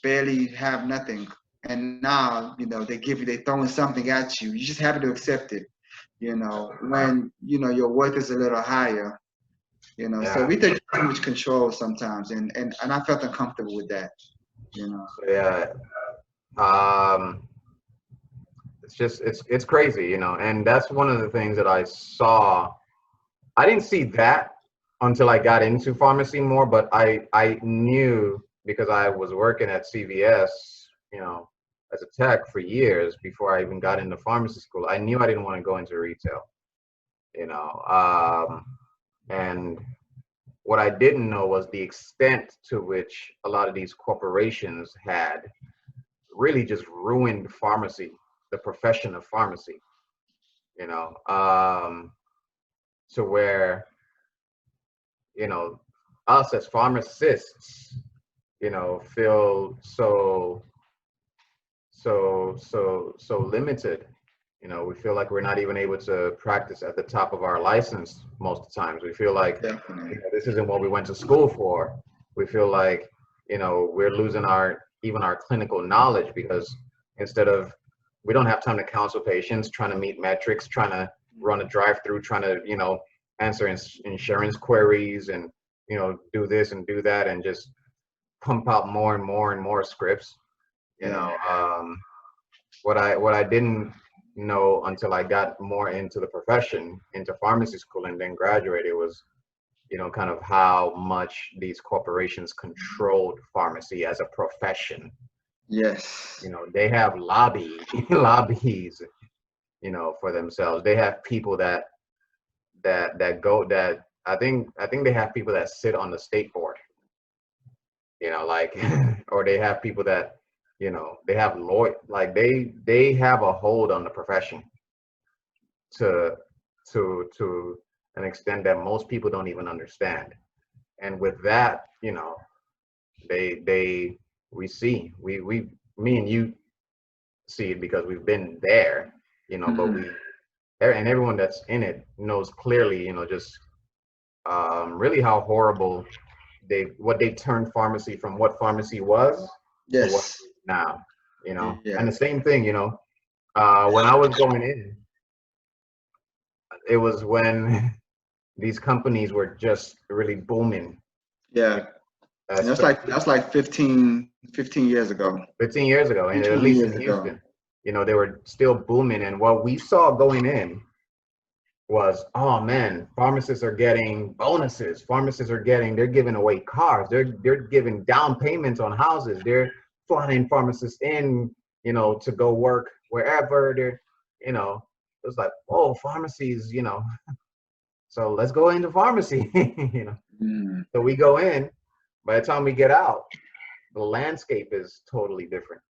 barely have nothing, and now they're throwing something at you. You just happy to accept it, when your worth is a little higher. So yeah. we take too much control sometimes, and I felt uncomfortable with that. So yeah, um, it's crazy, and that's one of the things that I saw. I didn't see that until I got into pharmacy more, but I knew because I was working at CVS, as a tech for years before I even got into pharmacy school. I knew I didn't want to go into retail, you know. And what I didn't know was the extent to which a lot of these corporations had really just ruined pharmacy, the profession of pharmacy, you know, to where, you know, us as pharmacists, feel so limited. We feel like we're not even able to practice at the top of our license most of the times. We feel like, Definitely. this isn't what we went to school for. We feel like, we're losing our clinical knowledge because instead of, we don't have time to counsel patients, trying to meet metrics, trying to run a drive-through, trying to, answer insurance queries and do this and do that and just pump out more and more and more scripts. You know, Yeah. what I didn't know until I got more into the profession, into pharmacy school, and then graduated was, kind of how much these corporations controlled pharmacy as a profession. Yes. They have lobbies, for themselves. They have people that I think they have people that sit on the state board, like, or they have people that, they have like they have a hold on the profession to to an extent that most people don't even understand. And with that, they we see we me and you see it because we've been there, but Mhm. we and everyone that's in it knows clearly, just really how horrible what they turned pharmacy from what pharmacy was to what Yes. it is now, Yeah. and the same thing, when I was going in, it was when these companies were just really booming, Yeah. especially That's like 15 years ago. 15 years ago, and at 20 least years in ago. Houston, they were still booming. And what we saw going in was, oh man, pharmacists are getting bonuses. They're giving away cars. They're giving down payments on houses. They're flying pharmacists in, to go work wherever it was like, oh, pharmacies, so let's go into pharmacy, Mm. So we go in, by the time we get out, the landscape is totally different.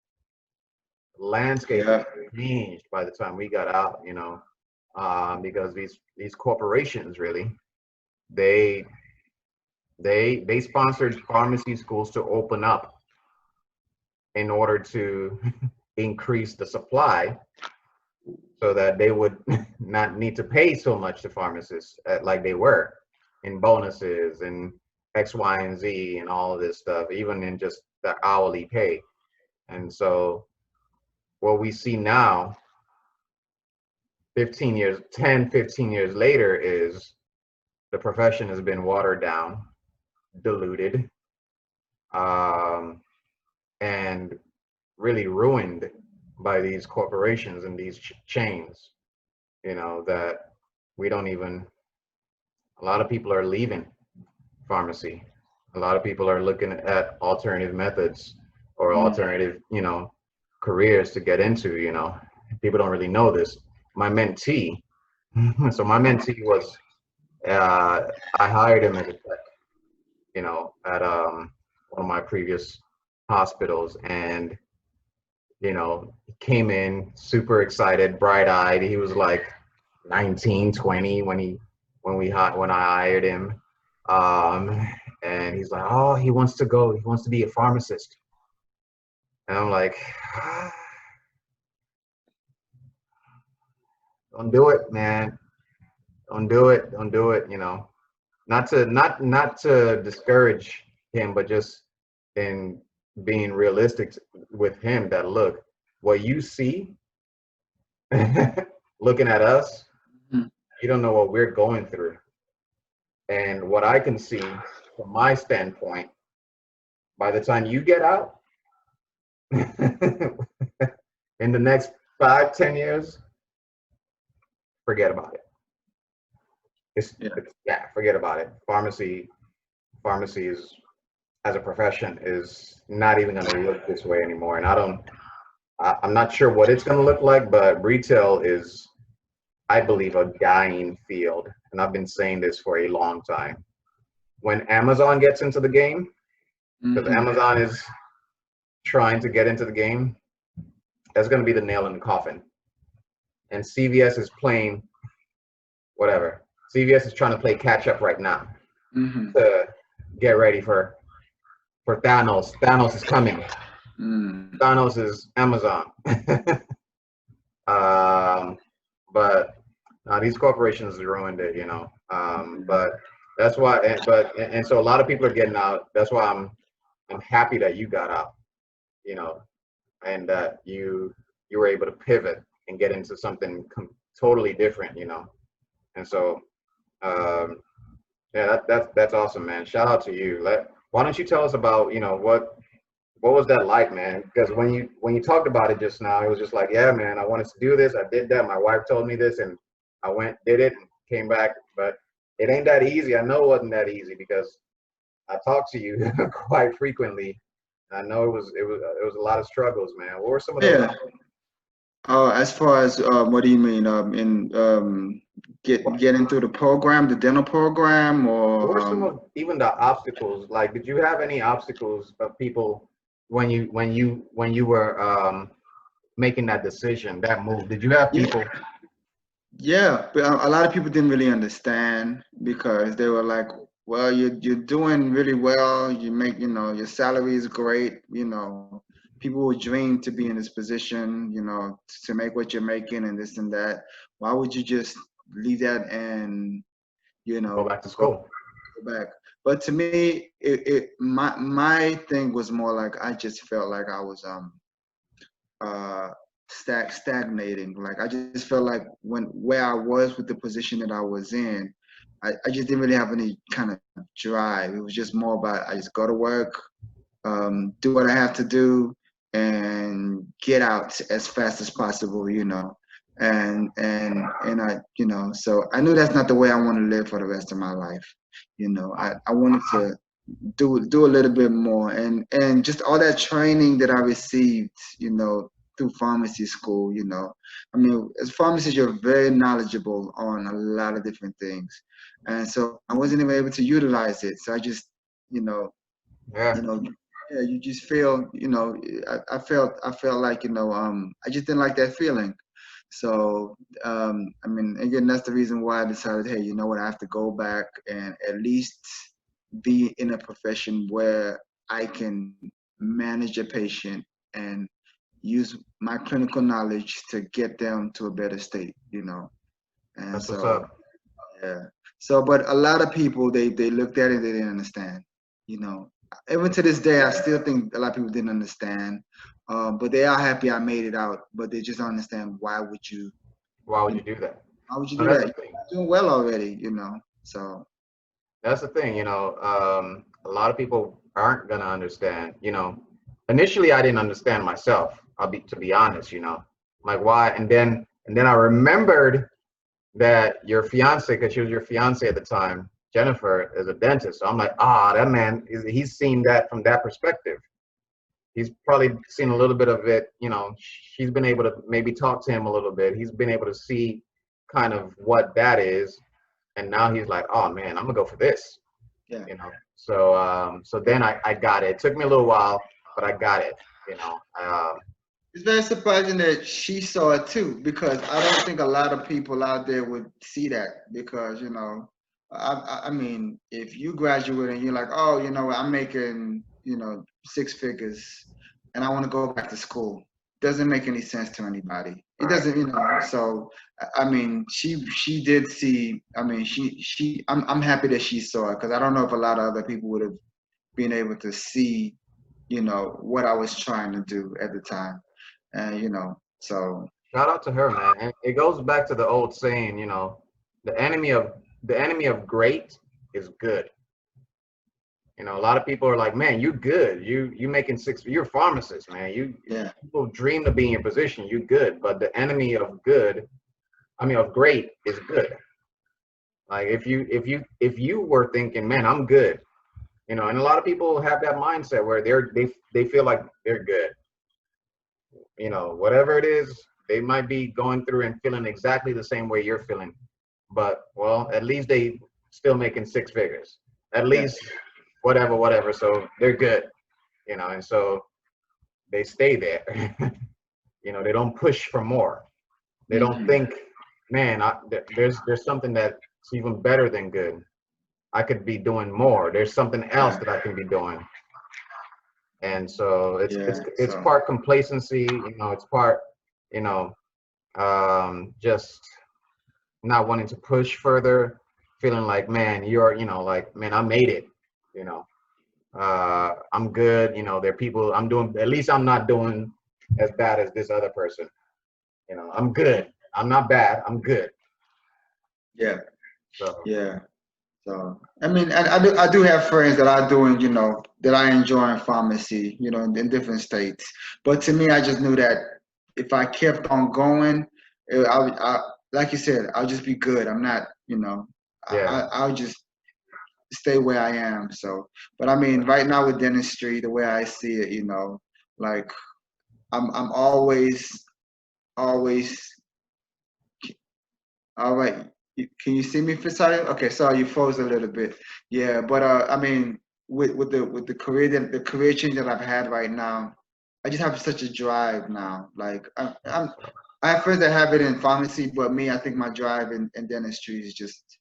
The landscape has Yeah. changed by the time we got out, because these corporations really, they they sponsored pharmacy schools to open up in order to increase the supply so that they would not need to pay so much to pharmacists like they were in bonuses and X, Y, and Z and all of this stuff, even in just the hourly pay. And so what we see now, 15 years later, is the profession has been watered down, diluted, um, and really ruined by these corporations and these chains, that we don't even, a lot of people are leaving pharmacy. A lot of people are looking at alternative methods or Mm. alternative, careers to get into, People don't really know this. My mentee, so my mentee was, I hired him as a tech, at one of my previous hospitals, and he came in super excited, bright-eyed. He was like 19, 20 when I hired him. Um, and he's like, oh, he wants to be a pharmacist. And I'm like, don't do it, man. Don't do it, not to discourage him, but just in being realistic with him, that look, what you see looking at us, Mm. you don't know what we're going through. And what I can see from my standpoint, by the time you get out, in the next 5, 10 years, forget about it. Yeah. Yeah, forget about it. Pharmacy is, as a profession, is not even going to look this way anymore. And I'm not sure what it's going to look like, but retail is, I believe, a dying field. And I've been saying this for a long time. When Amazon gets into the game, because Mhm. Amazon is trying to get into the game, that's going to be the nail in the coffin. And CVS is playing whatever. CVS is trying to play catch up right now Mhm. to get ready for Thanos. Thanos is coming. Mm. Thanos is Amazon. But these corporations ruined it, But that's why. And so a lot of people are getting out. That's why I'm happy that you got out, you know, and that you were able to pivot and get into something totally different, And so, um, Yeah, that's awesome, man. Shout out to you. Why don't you tell us about, what was that like, man? Because when you talked about it just now, it was just like, yeah, man, I wanted to do this. I did that. My wife told me this, and I went, did it, and came back. But it ain't that easy. I know it wasn't that easy because I talked to you quite frequently. I know it was a lot of struggles, man. What were some of those? Yeah. As far as what do you mean? In What, getting through the program, the dental program, what or were some of even the obstacles? Like, did you have any obstacles of people when you were making that decision, that move? Did you have yeah, people? yeah. But a lot of people didn't really understand because they were like, "Well, you're doing really well. You make, your salary is great. People would dream to be in this position. To make what you're making and this and that. Why would you just leave that and Go back to go school. back?" But to me, my thing was more like I just felt like I was uh stagnating. Like I just felt like where I was with the position that I was in, I just didn't really have any kind of drive. It was just more about I just go to work, do what I have to do, and get out as fast as possible, and so I knew that's not the way I want to live for the rest of my life. I wanted to do a little bit more, and just all that training that I received, through pharmacy school. I mean, as pharmacists, you're very knowledgeable on a lot of different things, and so I wasn't even able to utilize it. So I just, you know, Yeah, you know, yeah, you just feel, I felt like, I just didn't like that feeling. So, I mean, again, that's the reason why I decided, hey, you know what, I have to go back and at least be in a profession where I can manage a patient and use my clinical knowledge to get them to a better state. And that's what's so, up. yeah. So, but a lot of people, they looked at it, they didn't understand. You know, Even to this day, I still think a lot of people didn't understand. But they are happy I made it out. But they just don't understand Why would you you do that? why would you No, do that's that? the thing. You're doing well already. So That's the thing. A lot of people aren't gonna understand. Initially, I didn't understand myself. To be honest. Like why, and then I remembered that your fiance, because she was your fiance at the time, Jennifer, is a dentist. So I'm like, that man, he's seen that from that perspective. He's probably seen a little bit of it. She's been able to maybe talk to him a little bit. He's been able to see kind of what that is, and now he's like, oh man, I'm gonna go for this. yeah. So then I got it. It took me a little while, but I got it. It's very surprising that she saw it too, because I don't think a lot of people out there would see that. Because I mean, if you graduate and you're like, oh, I'm making 6 figures, and I want to go back to school, doesn't make any sense to anybody. It Right. doesn't, So I mean, she did see. I mean, I'm happy that she saw it, because I don't know if a lot of other people would have been able to see, what I was trying to do at the time. And so Shout out to her, man. And it goes back to the old saying, the enemy of the enemy of great is good. A lot of people are like, man, you good. You making six. You're a pharmacist, man. You yeah, people dream to be in your position. You good, but the enemy of good, I mean, of great is good. Like if you were thinking, man, I'm good, and a lot of people have that mindset where they feel like they're good. Whatever it is, they might be going through and feeling exactly the same way you're feeling. But well, at least they still making six figures. At yeah, least whatever, whatever. So they're good, and so they stay there. They don't push for more. They don't hmm, think, man, there's something that's even better than good. I could be doing more. There's something else yeah, that I can be doing. And so it's yeah. it's it's part complacency, it's part, you know, just not wanting to push further, feeling like, man, like, man, I made it, you know, I'm good. There are people I'm doing, at least I'm not doing as bad as this other person. I'm good. I'm not bad. I'm good. Yeah, So yeah. So I mean, I do have friends that are doing, that I enjoy in pharmacy, in different states. But to me, I just knew that if I kept on going, like you said, I'll just be good. I'm not, Yeah. I'll just stay where I am. So, but I mean, right now with dentistry, the way I see it, like I'm always. All right. Can you see me, Fisayo? Okay, sorry, you froze a little bit. Yeah, but I mean, with the career change that I've had right now, I just have such a drive now. Like I have friends that have it in pharmacy, but me, I think my drive in dentistry is just,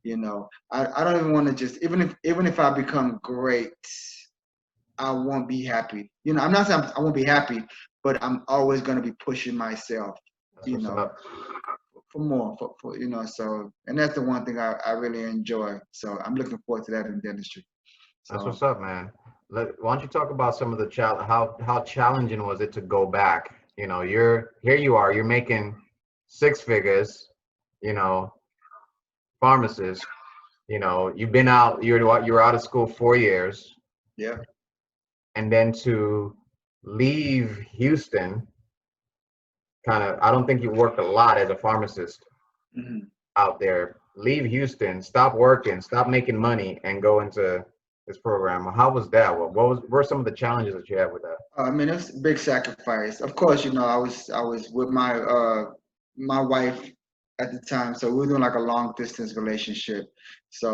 I don't even want to just even if I become great, I won't be happy. I'm not saying I won't be happy, but I'm always gonna be pushing myself. That's You what's know, up. for more for so and that's the one thing I really enjoy, so I'm looking forward to that in dentistry. That's what's So up, man. Why don't you talk about some of the how challenging was it to go back? You're here. You are. You're making six figures. You know, pharmacist. You've been out. You were out of school 4 years, yeah. and then to leave Houston. Kind of. I don't think you worked a lot as a pharmacist Hmm. out there. Leave Houston. Stop working. Stop making money, and go into this program. How was that? What were some of the challenges that you had with that? I mean, it's a big sacrifice. Of course, I was with my wife at the time, so we were doing like a long distance relationship. So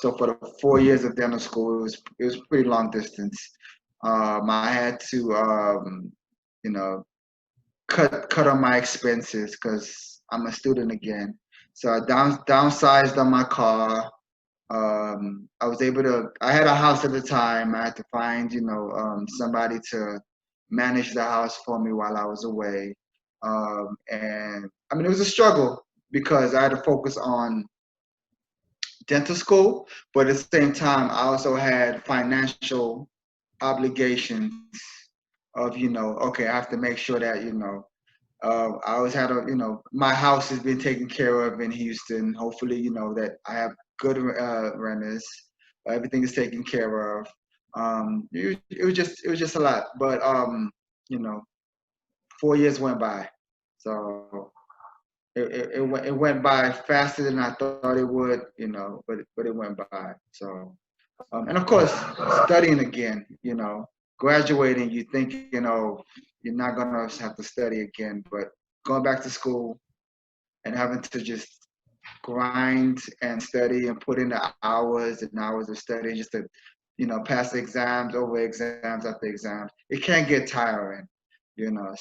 so for the 4 years of dental school, it was pretty long distance. I had to you know cut on my expenses because I'm a student again. So I downsized on my car. I was able to. I had a house at the time. I had to find, somebody to manage the house for me while I was away. And I mean, it was a struggle because I had to focus on dental school, but at the same time, I also had financial obligations of, okay, I have to make sure that, I always had my house has been taken care of in Houston. Hopefully, that I have good renters. Everything is taken care of. It was just a lot, but you know, 4 years went by, so it went by faster than I thought it would, but it went by. So and of course, studying again, graduating, you think, you're not gonna have to study again, but going back to school and having to just grind and study and put in the hours and hours of study just to, pass exams over exams after exams. It can get tiring, so, you know,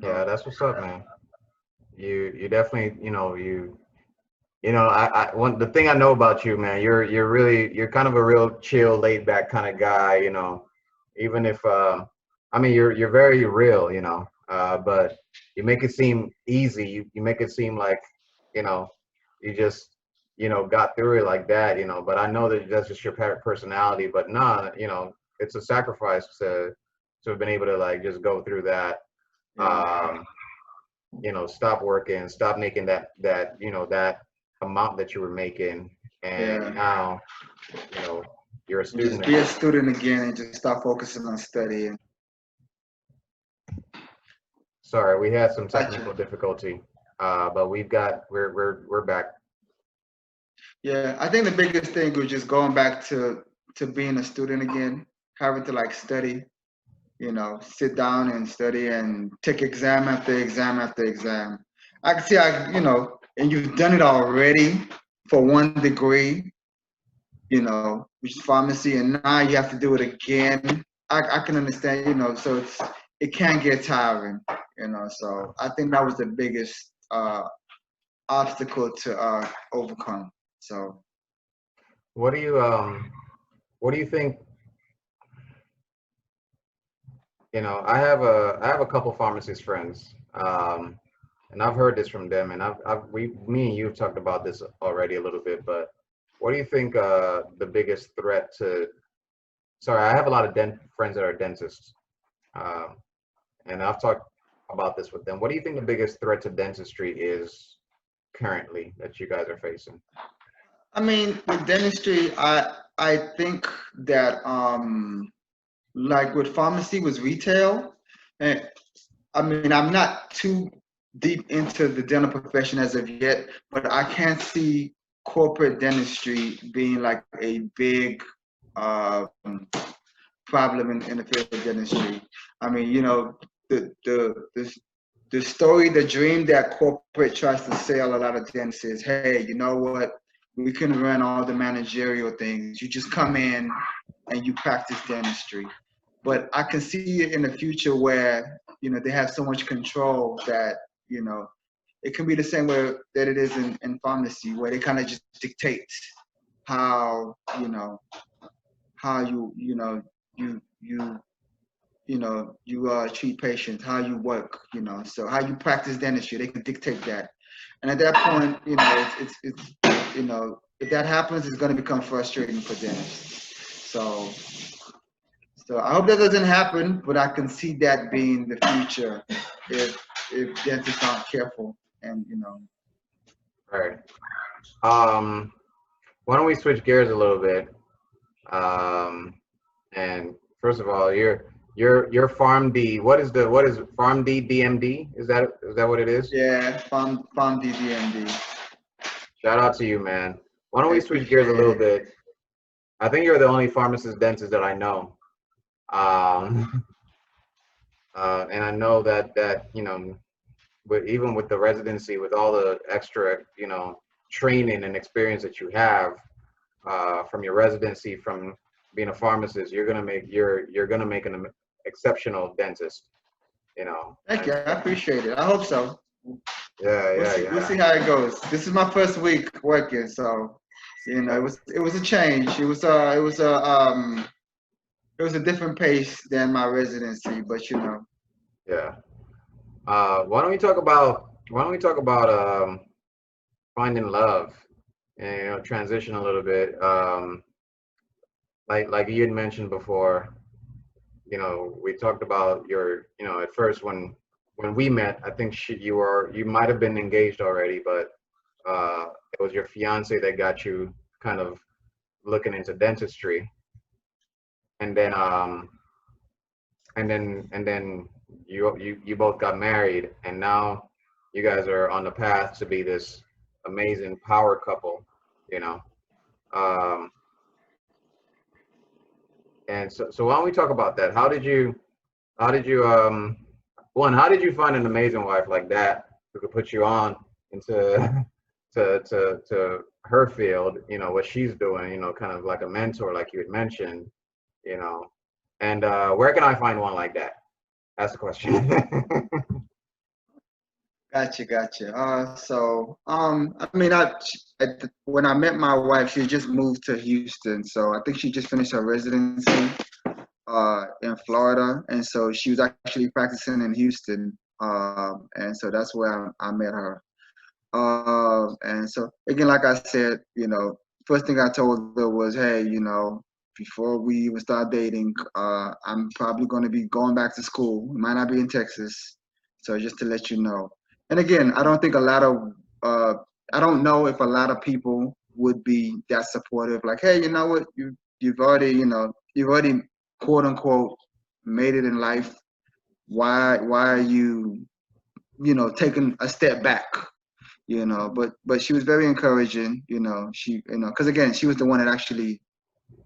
Yeah, that's what's up, man. You definitely, I one the thing I know about you, man, you're kind of a real chill, laid back kind of guy, even if I mean you're very real, but you make it seem easy. You make it seem like, you know, you just, got through it like that, but I know that that's just your personality, but nah, it's a sacrifice to have been able to like just go through that. yeah, Um, stop working, stop making that amount that you were making, and yeah. now, you're a And just student be a again. student again and just stop focusing on studying. Sorry, we had some Gotcha. technical difficulty, but we're back. Yeah, I think the biggest thing was just going back to being a student again, having to like study, sit down and study and take exam after exam after exam. I can see, and you've done it already for one degree, which is pharmacy, and now you have to do it again. I can understand, so it can get tiring, so I think that was the biggest obstacle to overcome. So. What do you what do you think? I have a couple pharmacist friends, and I've heard this from them, and me and you've talked about this already a little bit, but what do you think the biggest threat to? Sorry, I have a lot of friends that are dentists, um, and I've talked about this with them. What do you think the biggest threat to dentistry is currently that you guys are facing? I mean, with dentistry, I think that like with pharmacy was retail, and I mean, I'm not too deep into the dental profession as of yet, but I can see corporate dentistry being like a big um, problem in the field of dentistry. I mean, you know, the story, the dream that corporate tries to sell a lot of dentists is, hey, you know what? We can run all the managerial things. You just come in and you practice dentistry. But I can see it in the future where, you know, they have so much control that, you know, it can be the same way that it is in pharmacy, where they kind of just dictate how, how you you treat patients, how you work, so how you practice dentistry, they can dictate that. And at that point, it's if that happens, it's going to become frustrating for dentists. So I hope that doesn't happen, but I can see that being the future if dentists aren't careful and All right. Um, why don't we switch gears a little bit? Um, and first of all, you're Farm D. What is Farm D DMD? Is that what it is? yeah, farm DDMD. Shout out to you, man. Why don't I we switch gears a appreciate little it. bit? I think you're the only pharmacist dentist that I know. Um, and I know that but even with the residency, with all the extra, training and experience that you have from your residency, from being a pharmacist, you're gonna make an exceptional dentist. Thank And you. I appreciate it. I hope so. yeah, We'll yeah, see. We'll yeah, see how it goes. This is my first week working, so it was a change. It was a different pace than my residency, but yeah. Why don't we talk about finding love and transition a little bit. Like you had mentioned before, we talked about your, at first when we met, I think you might have been engaged already, but it was your fiance that got you kind of looking into dentistry, and then you both got married, and now you guys are on the path to be this amazing power couple, you know. Um, and so why don't we talk about that? How did you one, how did you find an amazing wife like that who could put you on into to her field, what she's doing, kind of like a mentor, like you had mentioned, you know. And where can I find one like that? That's the question. gotcha. I mean, when I met my wife, she just moved to Houston, so I think she just finished her residency in Florida, and so she was actually practicing in Houston, and so that's where I met her. And so again, like I said, first thing I told her was, hey, before we even start dating, I'm probably going to be going back to school. It might not be in Texas, so just to let you know. And again, uh, I don't know if a lot of people would be that supportive. Like, hey, you know what, you've already quote unquote made it in life. Why are you, taking a step back? But she was very encouraging. Because again, she was the one that actually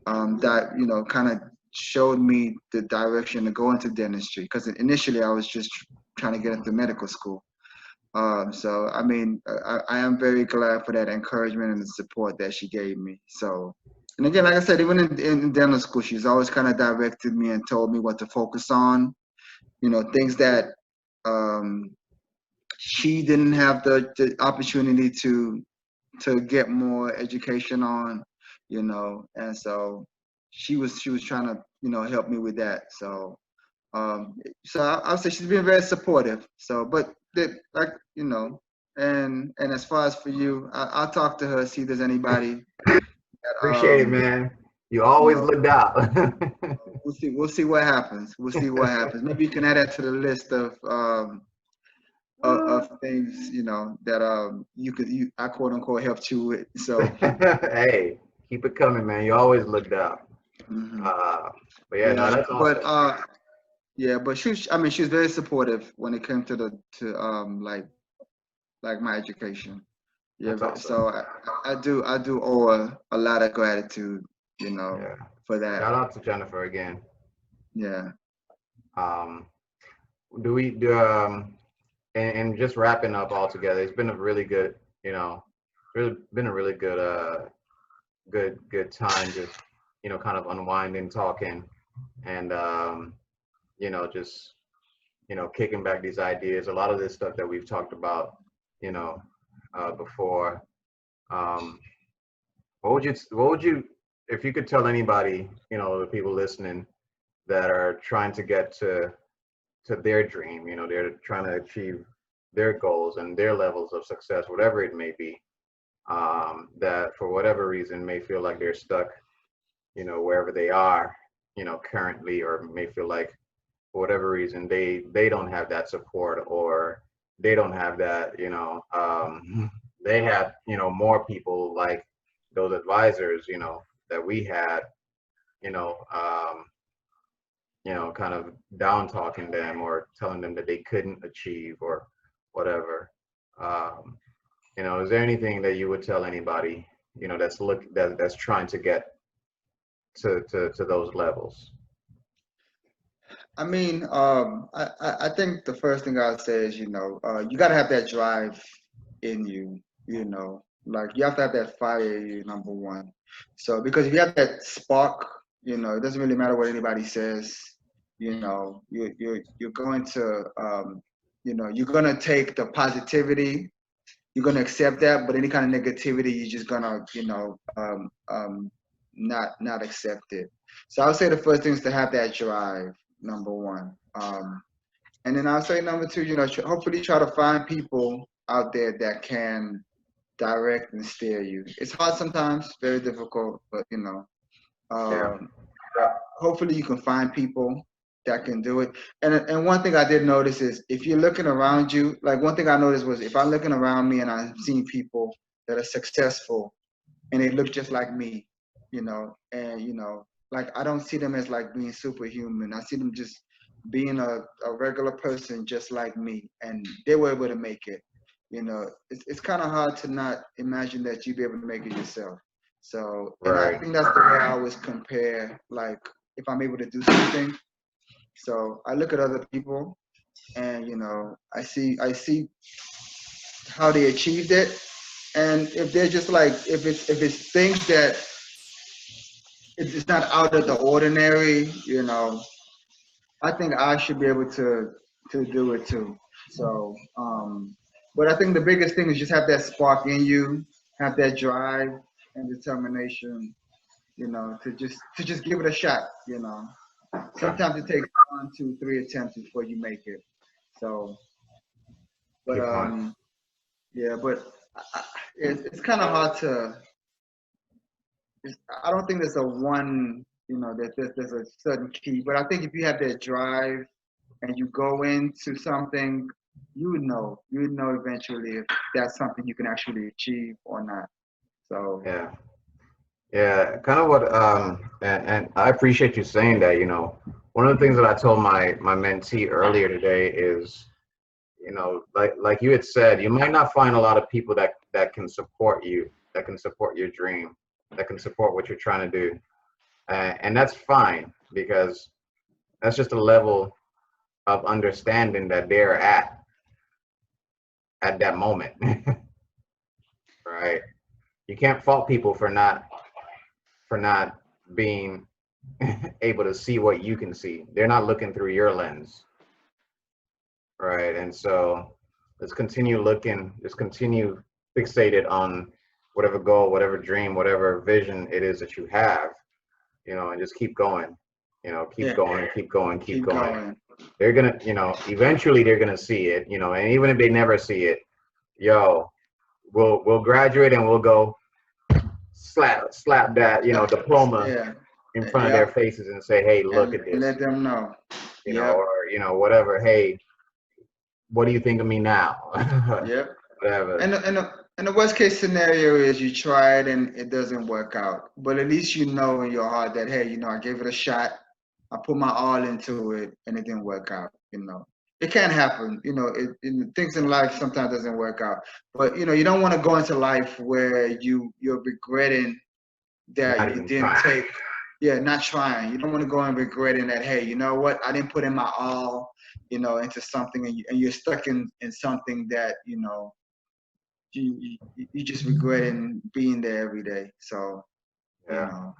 that kind of showed me the direction to go into dentistry, because initially I was just trying to get into medical school. So I mean, I am very glad for that encouragement and the support that she gave me. So, and again, like I said, even in dental school, she's always kind of directed me and told me what to focus on, things that um, she didn't have the opportunity to get more education on, and so she was trying to help me with that. So I'll say she's been very supportive. So, but like and as far as for you, I'll talk to her, see if there's anybody that Appreciate it, man. You always you looked out. we'll see what happens. We'll see what happens. Maybe you can add that to the list of enough things, that I quote unquote helped you with. So Hey, keep it coming, man. You always looked out. mhm. But yeah, no, Yeah, that's but awesome. but I mean, she was very supportive when it came to like my education. Yeah, That's but awesome. so I do owe her a lot of gratitude, Yeah. for that. Shout out to Jennifer again. Yeah. Um, do we do and just wrapping up all together, it's been a really good, really been a really good good time just, kind of unwinding, talking and just, kicking back these ideas. A lot of this stuff that we've talked about, you know, before. Um, what would you, if you could tell anybody, the people listening that are trying to get to their dream, they're trying to achieve their goals and their levels of success, whatever it may be, that for whatever reason may feel like they're stuck, wherever they are, currently, or may feel like for whatever reason they don't have that support, or they don't have that, they had, more people like those advisors, that we had, you know, um, kind of down talking them or telling them that they couldn't achieve or whatever. Um, is there anything that you would tell anybody, that's trying to get to those levels? I mean, I think the first thing I'd say is, you got to have that drive in you, like you have to have that fire in you, number one. So, because if you have that spark, it doesn't really matter what anybody says, you're going to, you're going to take the positivity, you're going to accept that, but any kind of negativity, you're just going to, not accept it. So I would say the first thing is to have that drive, number one. And then I'll say number two, hopefully try to find people out there that can direct and steer you. It's hard sometimes, very difficult, but Yeah. um, hopefully you can find people that can do it. And one thing I did notice is if you're looking around you, like one thing I noticed was if I'm looking around me and I'm seeing people that are successful and they look just like me, and like I don't see them as like being superhuman. I see them just being a regular person just like me, and they were able to make it. It's kind of hard to not imagine that you'd be able to make it yourself. So, and I Right. think that's the way I always compare, like if I'm able to do something. So I look at other people, and I see how they achieved it, and if they're just like if it's things that it's not out of the ordinary, I think I should be able to do it too. So, but I think the biggest thing is just have that spark in you, have that drive and determination, to just give it a shot. Okay. Sometimes it takes 1, 2, 3 attempts before you make it. So, but Good point. yeah, but it's kind of hard to. I don't think there's a one, that there's a certain key, but I think if you have that drive and you go into something, you would know eventually if that's something you can actually achieve or not. So Yeah. Yeah, kind of what and I appreciate you saying that, one of the things that I told my mentee earlier today is, like you had said, you might not find a lot of people that can support you, that can support your dream, that can support what you're trying to do. And that's fine, because that's just a level of understanding that they're at that moment. Right? You can't fault people for not being able to see what you can see. They're not looking through your lens, right? And so let's continue looking, just continue fixated on whatever goal, whatever dream, whatever vision it is that you have, and just keep going, keep yeah, going, keep going, keep keep going. going. They're gonna, eventually they're gonna see it, and even if they never see it, yo, we'll graduate and we'll go slap that, Yeah, diploma yeah, in front of their yep, faces and say, hey, look and at this, let them know. or Yep, whatever. Hey, what do you think of me now? Yep. Whatever. And the worst case scenario is you try it and it doesn't work out. But at least you know in your heart that, hey, I gave it a shot. I put my all into it and it didn't work out. It can happen. Things in life sometimes doesn't work out. But you don't want to go into life where you're regretting that Not you even didn't trying. take. Yeah, not trying. You don't want to go and regretting that. Hey, you know what? I didn't put in my all. Into something, and you're stuck in something that you just regretting being there every day. So, you Yeah. know.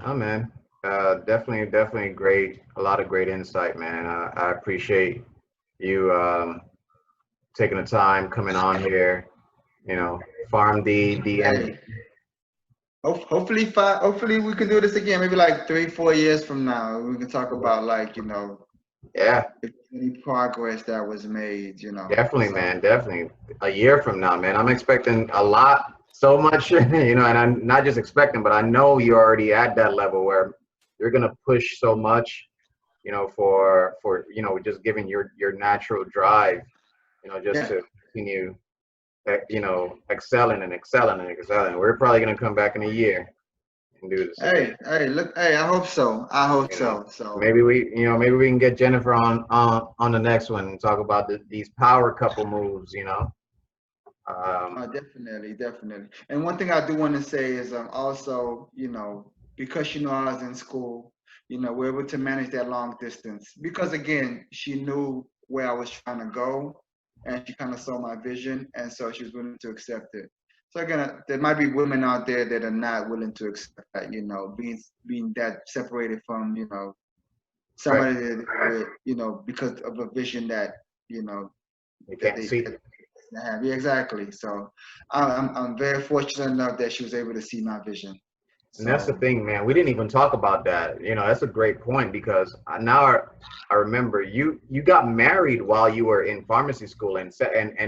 Oh man. Definitely great. A lot of great insight, man. I appreciate you taking the time coming on here. Farm D, DM. Hey, hopefully we can do this again. Maybe like 3-4 years from now, we can talk about Yeah, if any progress that was made. definitely, So man. Definitely. A year from now, man, I'm expecting a lot, so much, and I'm not just expecting, but I know you're already at that level where you're gonna push so much, for just giving your natural drive, just yeah. to continue, excelling and excelling and excelling. We're probably gonna come back in a year and do this again. Hey, look. Hey, I hope so. I hope You know, so. So. maybe we can get Jennifer on the next one and talk about these power couple moves. Definitely, definitely. And one thing I do want to say is also, because I was in school, we're able to manage that long distance because again, she knew where I was trying to go and she kind of saw my vision and so she was willing to accept it. So again, there might be women out there that are not willing to accept that, being that separated from, Right? somebody that, because of a vision that, you know, You that can't they see. that they have. Yeah, exactly. So I'm very fortunate enough that she was able to see my vision. And that's the So thing, man. We didn't even talk about that. That's a great point because I remember you got married while you were in pharmacy school and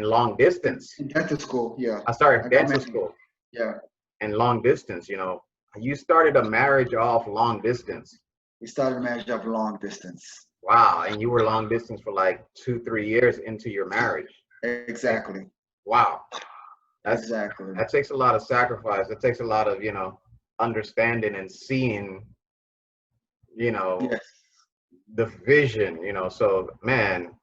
long distance. in dental school, yeah, I started I got dental married. school Yeah, and long distance. You started a marriage off long distance. we started marriage up long distance. Wow, and you were long distance for like 2-3 years into your marriage. And Exactly. wow, that's Exactly. that takes a lot of sacrifice. It takes a lot of understanding and seeing you know Yes. the vision. So man,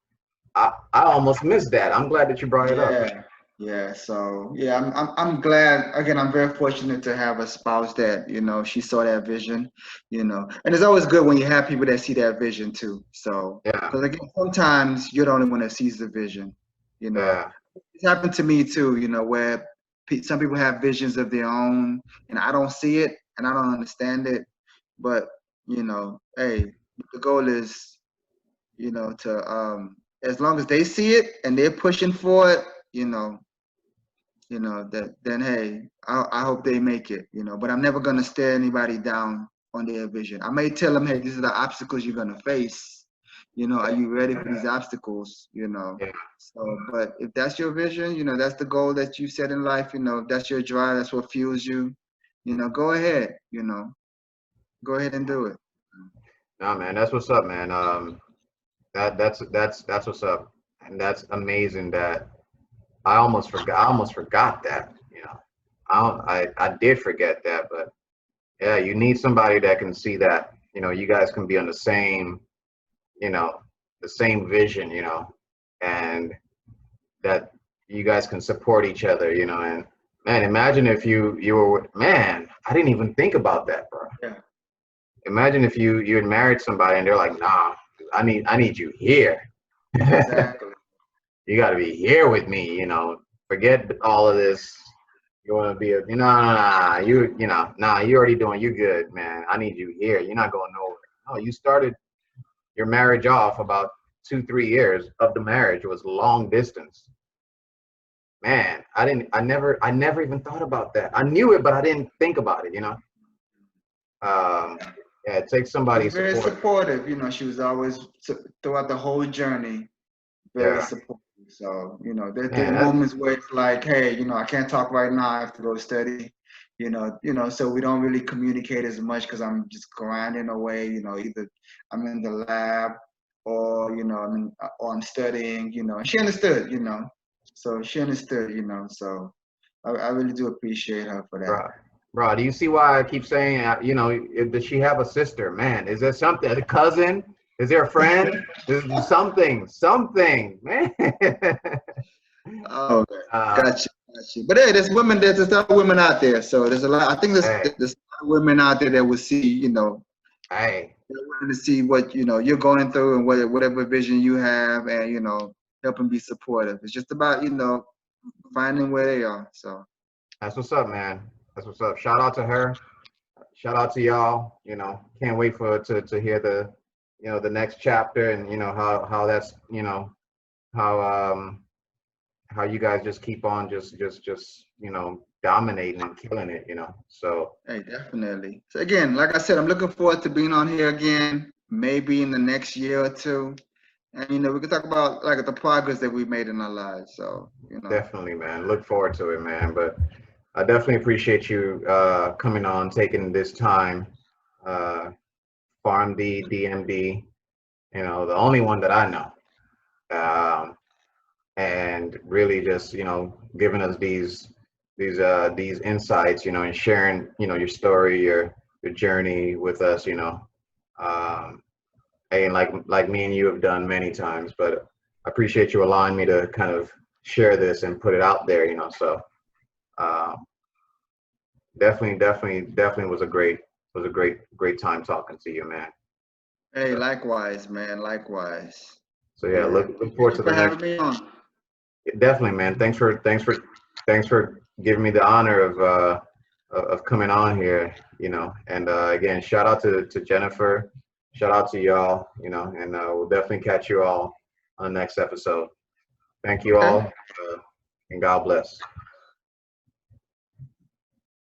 I almost missed that. I'm glad that you brought it up. Yeah. Yeah. So yeah, I'm glad. Again, I'm very fortunate to have a spouse that she saw that vision. And it's always good when you have people that see that vision too. So Yeah, because again, sometimes you're the only one that sees the vision. You know, yeah, it's happened to me too. Where some people have visions of their own, and I don't see it, and I don't understand it. But hey, the goal is to as long as they see it and they're pushing for it, you know, that then hey, I hope they make it, but I'm never gonna stare anybody down on their vision. I may tell them, hey, these are the obstacles you're gonna face. Are you ready for these obstacles? yeah. So, but if that's your vision, that's the goal that you set in life, if that's your drive, that's what fuels you, go ahead, go ahead and do it. No, man, that's what's up, man. That's what's up, and that's amazing. That I almost forgot. I almost forgot that. I did forget that, but yeah, you need somebody that can see that. You guys can be on you know, the same vision. And that you guys can support each other. And man, imagine if you were man. I didn't even think about that, bro. Yeah, Imagine if you had married somebody and they're like, nah, I need you here. exactly. You got to be here with me. Forget all of this. You want to be nah, nah, you already doing you good, man. I need you here. You're not going nowhere. No, you started your marriage off about 2-3 years of the marriage was long distance. Man, I never even thought about that. I knew it, but I didn't think about it. Um, yeah, it takes Was somebody's very support. supportive. She was always throughout the whole journey very Yeah, supportive. So there are man, that, moments where it's like, hey, I can't talk right now. I have to go study. So we don't really communicate as much because I'm just grinding away. Either I'm in the lab or I mean, or I'm studying, and she understood, so she understood, so I really do appreciate her for that. Bro, do you see why I keep saying, does she have a sister? Man, is there something, a cousin? Is there a friend? There's something, man. Oh, gotcha. But hey, there's a lot of women out there. So there's a lot. I think there's Hey, a lot of women out there that will see, hey, they're wanting to see what you're going through and whatever vision you have, and help and be supportive. It's just about finding where they are. So that's what's up, man. That's what's up. Shout out to her. Shout out to y'all. Can't wait to hear the next chapter, and how that's how you guys just keep on just dominating and killing it. So hey, definitely. So again, like I said, I'm looking forward to being on here again, maybe in the next year or two. And we can talk about like the progress that we've made in our lives. So definitely, man. Look forward to it, man. But I definitely appreciate you coming on, taking this time. Farm D, DMD, the only one that I know. And really just, giving us these insights, and sharing, your story, your journey with us, and like me and you have done many times, but I appreciate you allowing me to kind of share this and put it out there, so definitely was a great time talking to you, man. hey, likewise, man, likewise. So yeah, look forward to the next. Having me on. Definitely, man. Thanks for giving me the honor of coming on here, and again, shout out to Jennifer, shout out to y'all, and we'll definitely catch you all on the next episode. Thank you all, and God bless.